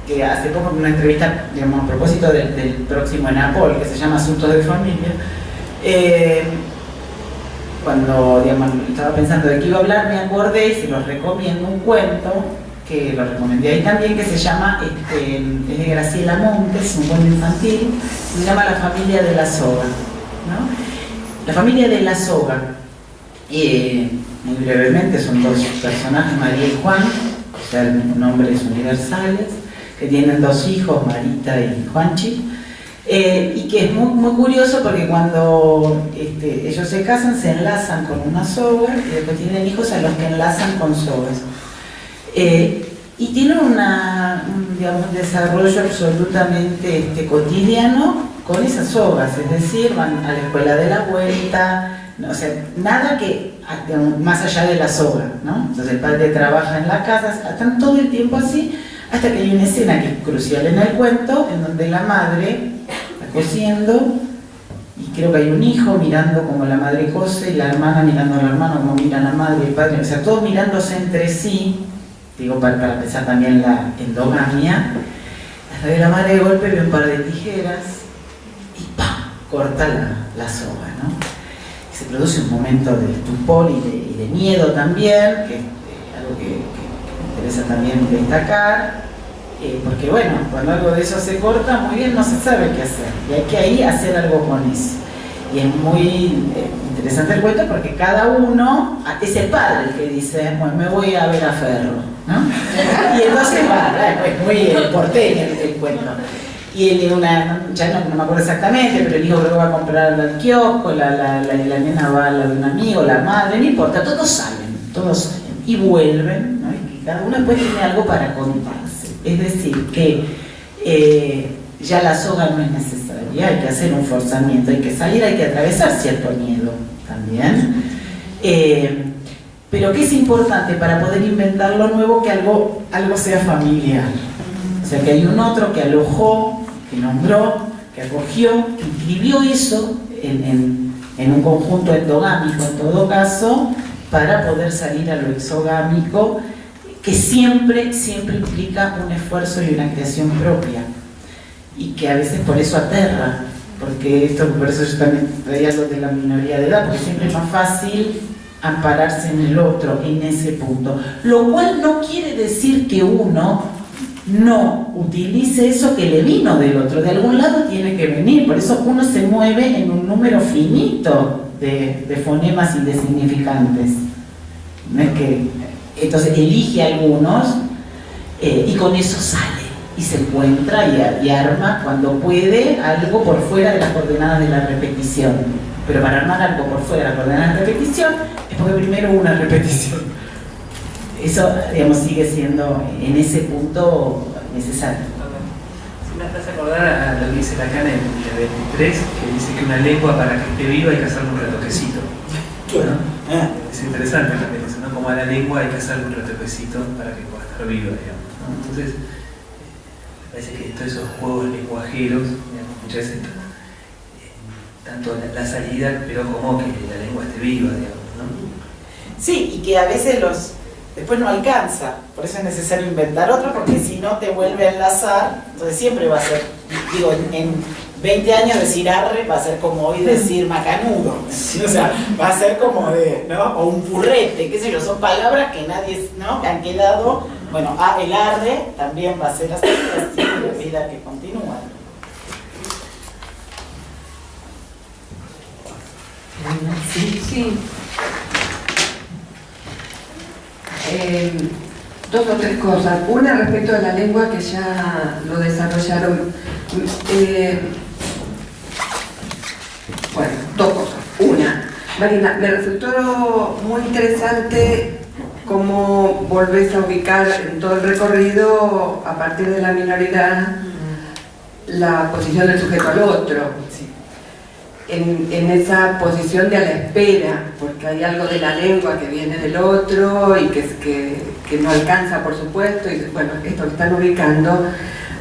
que hace poco en una entrevista, digamos, a propósito del próximo ENAPOL, que se llama Asuntos de Familia, cuando, digamos, estaba pensando de qué iba a hablar, me acordé y se los recomiendo un cuento que lo recomendé ahí también, que se llama, es de Graciela Montes, un cuento infantil, se llama La familia de la soga, ¿no? La familia de la soga, muy brevemente, son dos personajes, María y Juan, o sea, nombres universales, que tienen dos hijos, Marita y Juanchi, y que es muy, muy curioso porque cuando ellos se casan se enlazan con una soga y después tienen hijos a los que enlazan con sogas. Y tienen un desarrollo absolutamente cotidiano con esas sogas, es decir, van a la escuela de la vuelta, no, o sea, nada que, digamos, más allá de la soga, ¿no? Entonces el padre trabaja en la casa, están todo el tiempo así, hasta que hay una escena que es crucial en el cuento, en donde la madre está cosiendo, y creo que hay un hijo mirando como la madre cose, y la hermana mirando a la hermana como mira la madre y el padre, o sea, todos mirándose entre sí, digo, para empezar también la endogamia, hasta que la madre de golpe ve un par de tijeras, y ¡pam!, corta la soga, ¿no? Y se produce un momento de estupor y de miedo también, que es algo que me interesa también destacar, porque bueno, cuando algo de eso se corta, muy bien, no se sabe qué hacer, y hay que ahí hacer algo con eso. Y es muy interesante el cuento porque cada uno, es el padre el que dice, bueno, me voy a ver a Ferro, ¿no? Y entonces va, es muy porteño el cuento. Y él, ya no me acuerdo exactamente, pero el hijo creo que va a comprar al kiosco, la nena va a la de un amigo, la madre, no importa, todos salen y vuelven, ¿no? Y cada uno después tiene algo para contarse. Es decir, que ya la soga no es necesaria, hay que hacer un forzamiento, hay que salir, hay que atravesar cierto miedo también. Pero que es importante para poder inventar lo nuevo, que algo sea familiar. O sea, que hay un otro que alojó, que nombró, que acogió, que inscribió eso en un conjunto endogámico en todo caso, para poder salir a lo exogámico, que siempre implica un esfuerzo y una creación propia. Y que a veces por eso aterra, porque por eso yo también traía lo de la minoría de edad, porque siempre es más fácil ampararse en el otro, en ese punto. Lo cual no quiere decir que uno no utilice eso que le vino del otro, de algún lado tiene que venir, por eso uno se mueve en un número finito de fonemas y de significantes. No es que, entonces elige algunos y con eso sale. Y se encuentra y arma cuando puede algo por fuera de las coordenadas de la repetición. Pero para armar algo por fuera de las coordenadas de la repetición es porque primero hubo una repetición. Eso, digamos, sigue siendo en ese punto necesario. Si me hace acordar a lo que dice Lacan en el 23, que dice que una lengua para que esté viva hay que hacerle un retoquecito, ¿no? Es interesante también eso, ¿no? Como a la lengua hay que hacerle un retoquecito para que pueda estar viva, digamos, ¿no? Entonces, parece que todos esos juegos lenguajeros, digamos, muchas veces tanto la salida, pero como que la lengua esté viva, digamos, ¿no? Sí, y que a veces después no alcanza, por eso es necesario inventar otro, porque si no te vuelve a enlazar, entonces siempre va a ser, digo, 20 años decir arre va a ser como hoy decir macanudo. O sea, va a ser como de, ¿no? O un purrete, qué sé yo, son palabras que nadie, ¿no? Que han quedado. Bueno, el arre también va a ser así la vida que continúa. Sí. Dos o tres cosas. Una respecto a la lengua que ya lo desarrollaron. Bueno, dos cosas. Una, Marina, me resultó muy interesante cómo volvés a ubicar en todo el recorrido, a partir de la minoridad, la posición del sujeto al otro. En esa posición de a la espera, porque hay algo de la lengua que viene del otro y que no alcanza, por supuesto, y bueno, esto lo están ubicando.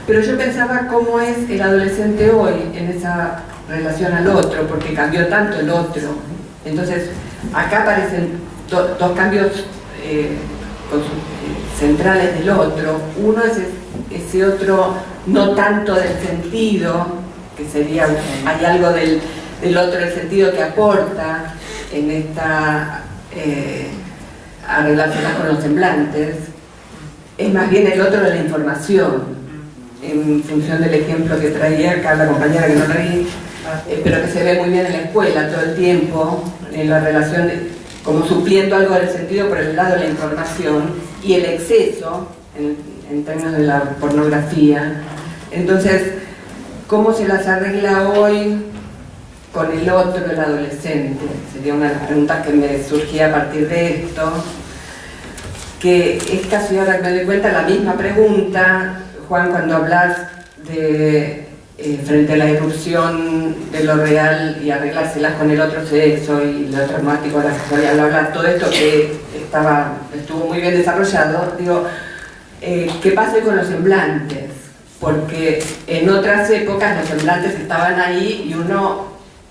Pero yo pensaba cómo es el adolescente hoy en esa relación al otro, porque cambió tanto el otro. Entonces, acá aparecen dos cambios centrales del otro. Uno es ese otro no tanto del sentido, que sería, hay algo del otro, el sentido que aporta en esta a relacionar con los semblantes, es más bien el otro de la información, en función del ejemplo que traía acá la compañera, que no la vi, pero que se ve muy bien en la escuela todo el tiempo, en la relación como supliendo algo del sentido por el lado de la información, y el exceso en términos de la pornografía. Entonces, ¿cómo se las arregla hoy con el otro, el adolescente? Sería una de las preguntas que me surgía a partir de esto, que es casi, ahora que me doy cuenta, la misma pregunta, Juan, cuando hablas de frente a la irrupción de lo real y arreglárselas con el otro sexo y lo traumático de la sexualidad, bla, bla, todo esto que estuvo muy bien desarrollado, digo, ¿qué pasa con los semblantes? Porque en otras épocas los semblantes estaban ahí y uno,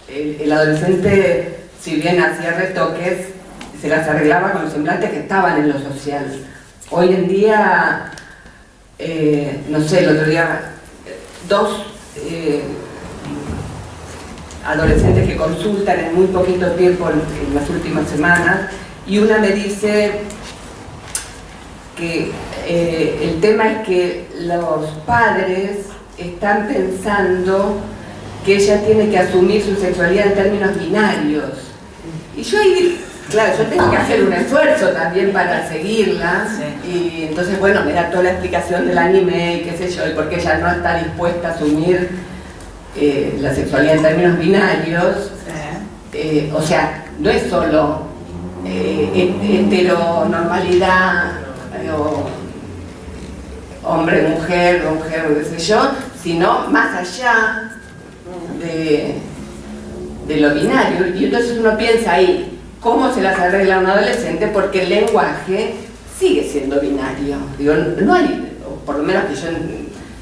el adolescente, si bien hacía retoques, se las arreglaba con los semblantes que estaban en lo social. Hoy en día, no sé, el otro día, dos adolescentes que consultan en muy poquito tiempo en las últimas semanas, y una me dice que el tema es que los padres están pensando que ella tiene que asumir su sexualidad en términos binarios. Y yo ahí, claro, yo tengo que hacer un esfuerzo también para seguirla, y entonces, bueno, me da toda la explicación del anime y qué sé yo, y por qué ella no está dispuesta a asumir la sexualidad en términos binarios. O sea, no es solo heteronormalidad, o hombre, mujer, qué sé yo, sino más allá de lo binario. Y entonces uno piensa ahí, ¿cómo se las arregla a un adolescente? Porque el lenguaje sigue siendo binario. Digo, no hay, o por lo menos que yo,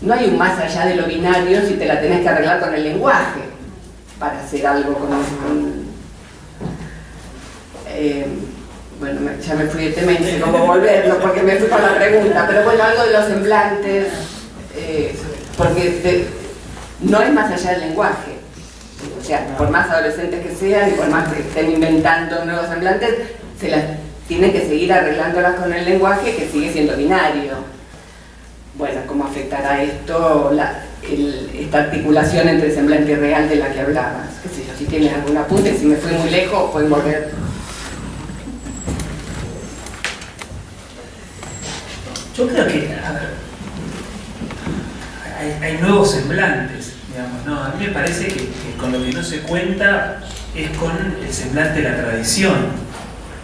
no hay un más allá de lo binario si te la tenés que arreglar con el lenguaje para hacer algo bueno, ya me fui de tema y no sé cómo volverlo porque me fui con la pregunta, pero bueno, algo de los semblantes, porque no es más allá del lenguaje. O sea, por más adolescentes que sean y por más que estén inventando nuevos semblantes, se las tienen que seguir arreglándolas con el lenguaje, que sigue siendo binario. Bueno, ¿cómo afectará esto esta articulación entre el semblante y real de la que hablabas? Qué sé yo, si tienen algún apunte, si me fui muy lejos, pueden volver. Yo creo que, a ver, hay nuevos semblantes, digamos, ¿no? A mí me parece que con lo que no se cuenta es con el semblante de la tradición,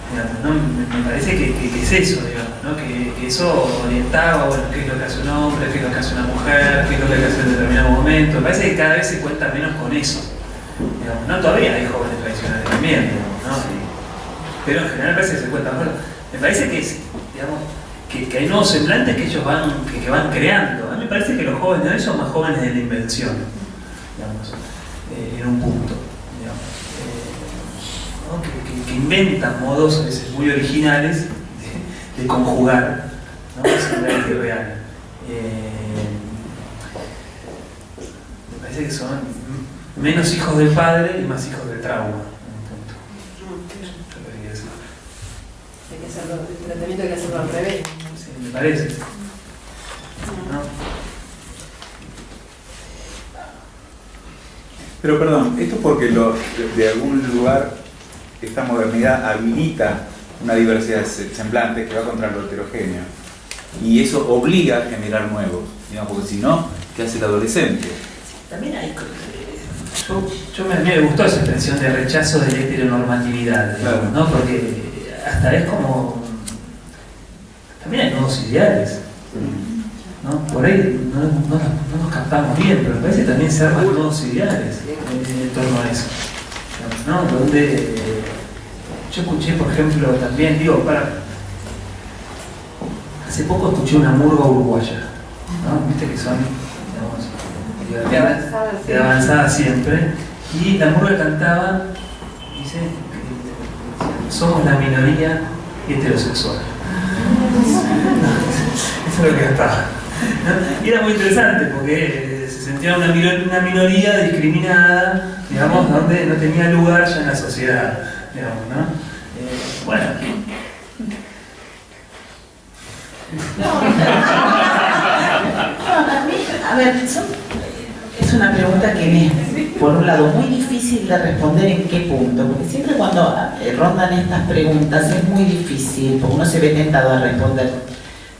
digamos, ¿no? Me parece que es eso, digamos, ¿no? Que eso orientaba, bueno, qué es lo que hace un hombre, qué es lo que hace una mujer, qué es lo que hace en determinado momento. Me parece que cada vez se cuenta menos con eso, digamos, ¿no? Todavía hay jóvenes tradicionales también, digamos, ¿no? Pero en general me parece que se cuenta mejor. Me parece que es, digamos, que hay nuevos semblantes que ellos van creando. A mí me parece que los jóvenes de hoy son más jóvenes de la invención, digamos, en un punto, digamos, ¿no? que inventan modos a veces muy originales de conjugar, ¿no? El semblante real. me parece que son menos hijos del padre y más hijos del trauma, en un punto. Yo lo diría así. Hay que hacerlo, el tratamiento hay que hacerlo al revés. Sí, me parece. ¿No? Pero perdón, esto es porque de algún lugar esta modernidad habilita una diversidad de semblantes que va contra lo heterogéneo. Y eso obliga a generar nuevos, digamos, porque si no, ¿qué hace el adolescente? También hay... a mí me gustó esa expresión de rechazo de la heteronormatividad, digamos, Claro. ¿no? Porque hasta es como... También hay nuevos ideales, ¿no? Por ahí no nos captamos bien, pero me parece que también se arman nuevos ideales en torno a eso, ¿no? Donde yo escuché, por ejemplo, también, hace poco escuché una murga uruguaya, ¿no? Viste que son, digamos, de avanzada siempre, y la murga cantaba, dice, somos la minoría heterosexual. Eso es lo que cantaba. ¿No? Y era muy interesante porque se sentía una minoría discriminada, digamos, donde no tenía lugar ya en la sociedad, digamos, ¿no? Bueno. A ver, es una pregunta que me es, por un lado, muy difícil de responder en qué punto, porque siempre cuando rondan estas preguntas es muy difícil, porque uno se ve tentado a responder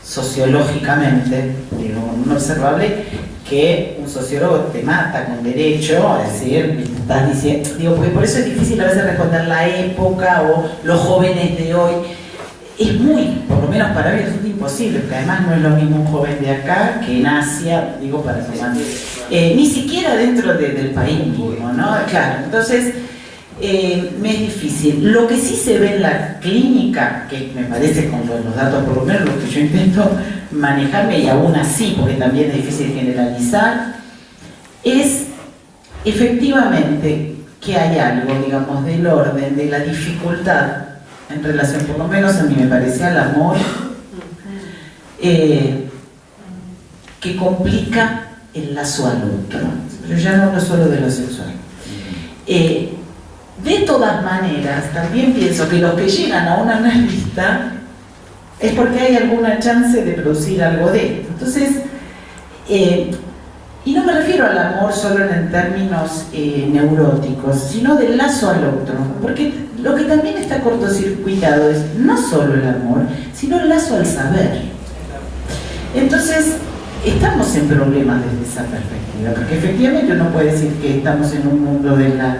sociológicamente, digo, un observable que un sociólogo te mata con derecho, es decir, estás diciendo, digo, porque por eso es difícil a veces responder la época o los jóvenes de hoy. Es muy, por lo menos para mí, es imposible, porque además no es lo mismo un joven de acá que en Asia, digo, para tomar, ni siquiera dentro del país mismo, ¿no? Claro, entonces, me es difícil. Lo que sí se ve en la clínica, que me parece con los datos, por lo menos lo que yo intento manejarme, y aún así, porque también es difícil generalizar, es efectivamente que hay algo, digamos, del orden, de la dificultad en relación, por lo menos a mí me parece, al amor, que complica el lazo al otro. Yo ya no hablo solo de lo sexual. De todas maneras, también pienso que los que llegan a una analista es porque hay alguna chance de producir algo de esto. Entonces, y no me refiero al amor solo en términos neuróticos, sino del lazo al otro, porque lo que también está cortocircuitado es no solo el amor, sino el lazo al saber. Entonces, estamos en problemas desde esa perspectiva, porque efectivamente uno puede decir que estamos en un mundo de la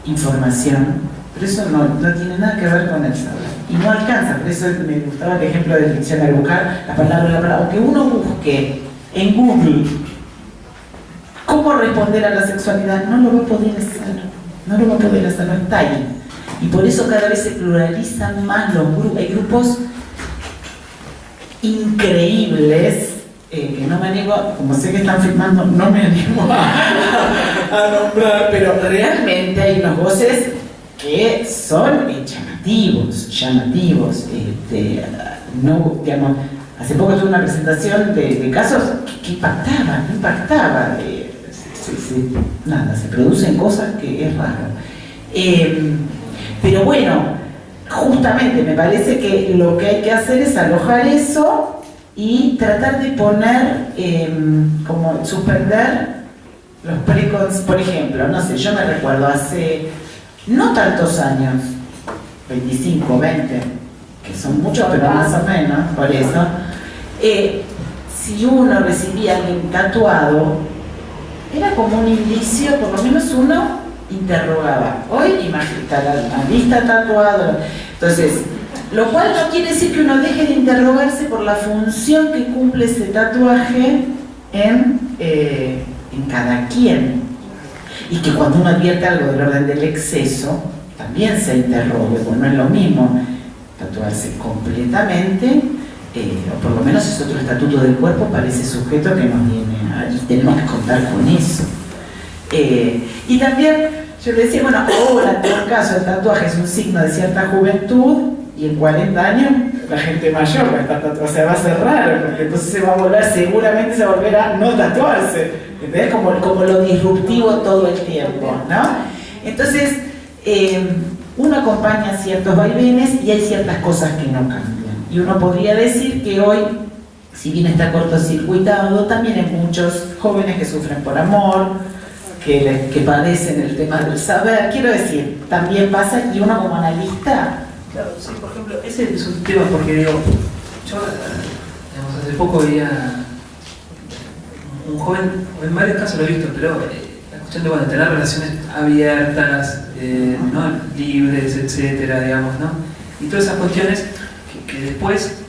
información, pero eso no tiene nada que ver con el saber. Y no alcanza, por eso me gustaba el ejemplo del diccionario, buscar la palabra, aunque uno busque en Google cómo responder a la sexualidad, no lo va a poder hacer, no está ahí. Y por eso cada vez se pluralizan más los grupos, hay grupos increíbles, que no me animo, como sé que están filmando, no me animo a nombrar, pero realmente hay unos voces que son llamativos. No, digamos, hace poco tuve una presentación de casos que impactaba. Nada, se producen cosas que es raro. Pero bueno, justamente me parece que lo que hay que hacer es alojar eso y tratar de poner, como suspender los preconceptos. Por ejemplo, no sé, yo me recuerdo hace no tantos años, 25, 20, que son muchos, pero más o menos, por eso, si uno recibía a alguien tatuado, era como un indicio, por lo menos uno interrogaba. Hoy, imagínate, la vista tatuado. Entonces, lo cual no quiere decir que uno deje de interrogarse por la función que cumple ese tatuaje en cada quien. Y que cuando uno advierte algo del orden del exceso, también se interrogue, porque no es lo mismo tatuarse completamente, o por lo menos es otro estatuto del cuerpo para ese sujeto que nos viene y tenemos que contar con eso. Y también yo le decía, bueno, ahora en todo caso el tatuaje es un signo de cierta juventud, y en 40 años la gente mayor va a estar tatuada, o sea, va a ser raro, porque entonces se va a volver, seguramente se va a volver a no tatuarse, ¿entendés? Como lo disruptivo todo el tiempo, ¿no? Entonces, uno acompaña ciertos vaivenes y hay ciertas cosas que no cambian. Y uno podría decir que hoy, si bien está cortocircuitado, también hay muchos jóvenes que sufren por amor, que padecen el tema del saber. Quiero decir, también pasa, y uno como analista... Claro, sí, por ejemplo, ese es un tema porque digo, yo digamos, hace poco veía un joven, en varios casos lo he visto, pero la cuestión de bueno, tener relaciones abiertas, ¿no? libres, etcétera, digamos, ¿no? Y todas esas cuestiones que después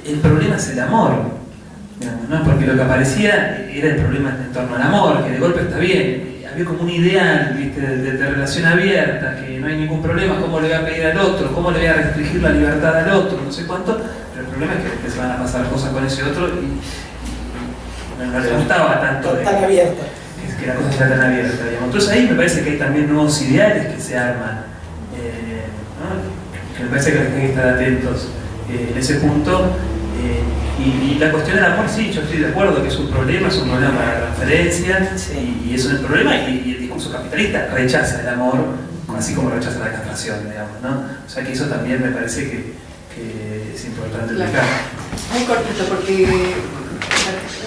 el problema es el amor, digamos, ¿no? Porque lo que aparecía era el problema en torno al amor, que de golpe está bien. Había como un ideal, ¿viste? De relación abierta, que no hay ningún problema, cómo le voy a pedir al otro, cómo le voy a restringir la libertad al otro, no sé cuánto, pero el problema es que después se van a pasar cosas con ese otro y no le gustaba tanto Tan abierta. que la cosa está tan abierta, digamos. Entonces ahí me parece que hay también nuevos ideales que se arman, ¿no? Que me parece que hay que estar atentos en ese punto. Y la cuestión del amor, sí, yo estoy de acuerdo que es un problema para la transferencia, sí. Y eso es el problema, y el discurso capitalista rechaza el amor, así como rechaza la castración, digamos, ¿no? O sea que eso también me parece que es importante explicar. Muy cortito, porque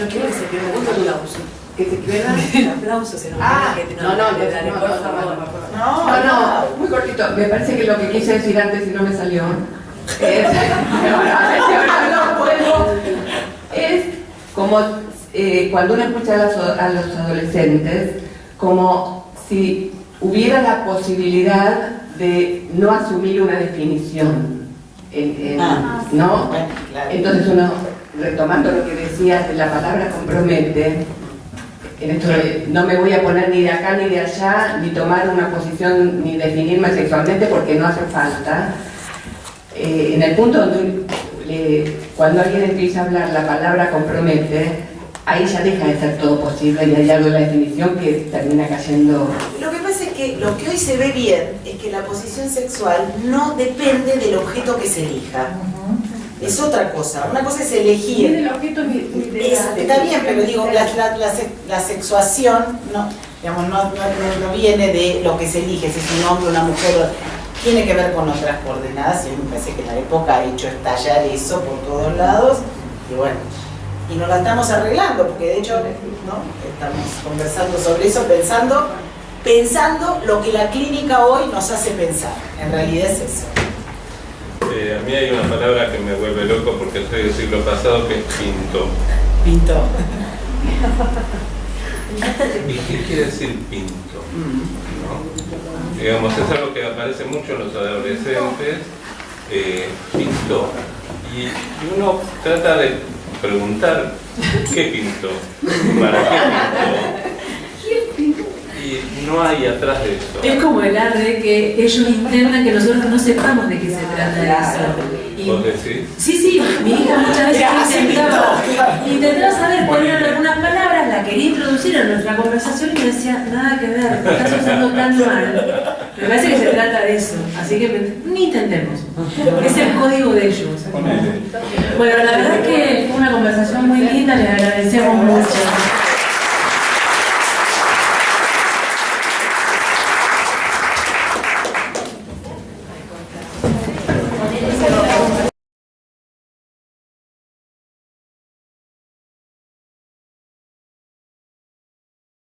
No quiero que se pierda un aplauso. que te queda El aplauso, se nos No, muy cortito. Me parece que lo que quise decir antes y no me salió es como cuando uno escucha a los adolescentes, como si hubiera la posibilidad de no asumir una definición, ¿no? Entonces uno, retomando lo que decías de la palabra compromete, en esto de, no me voy a poner ni de acá ni de allá, ni tomar una posición, ni definirme sexualmente porque no hace falta. En el punto donde cuando alguien empieza a hablar la palabra compromete, ahí ya deja de ser todo posible y hay algo en la definición que termina cayendo. Lo que pasa es que lo que hoy se ve bien es que la posición sexual no depende del objeto que se elija. Es otra cosa. Una cosa es elegir. El objeto Está bien, pero digo, la sexuación no, digamos, no viene de lo que se elige, si es un hombre o una mujer. Tiene que ver con otras coordenadas y a mí me parece que la época ha hecho estallar eso por todos lados y bueno, y nos la estamos arreglando porque de hecho ¿no? Estamos conversando sobre eso, pensando lo que la clínica hoy nos hace pensar, en realidad es eso. A mí hay una palabra que me vuelve loco porque soy del siglo pasado, que es pinto. Pinto. ¿Y qué quiere decir pinto? ¿No? Digamos, es algo que aparece mucho en los adolescentes, pinto. Y uno trata de preguntar, ¿qué pinto? ¿Para qué pinto? Y no hay atrás de eso. Es como el de que ellos intentan que nosotros no sepamos de qué se trata eso. ¿Vos decís? Sí, mi hija muchas veces intentaba saber cuáles eran algunas palabras, la quería introducir en nuestra conversación y me decía, nada que ver, te estás usando tan mal. Me parece que se trata de eso, así que ni intentemos. Es el código de ellos. Bueno, la verdad es que fue una conversación muy linda, les agradecemos mucho.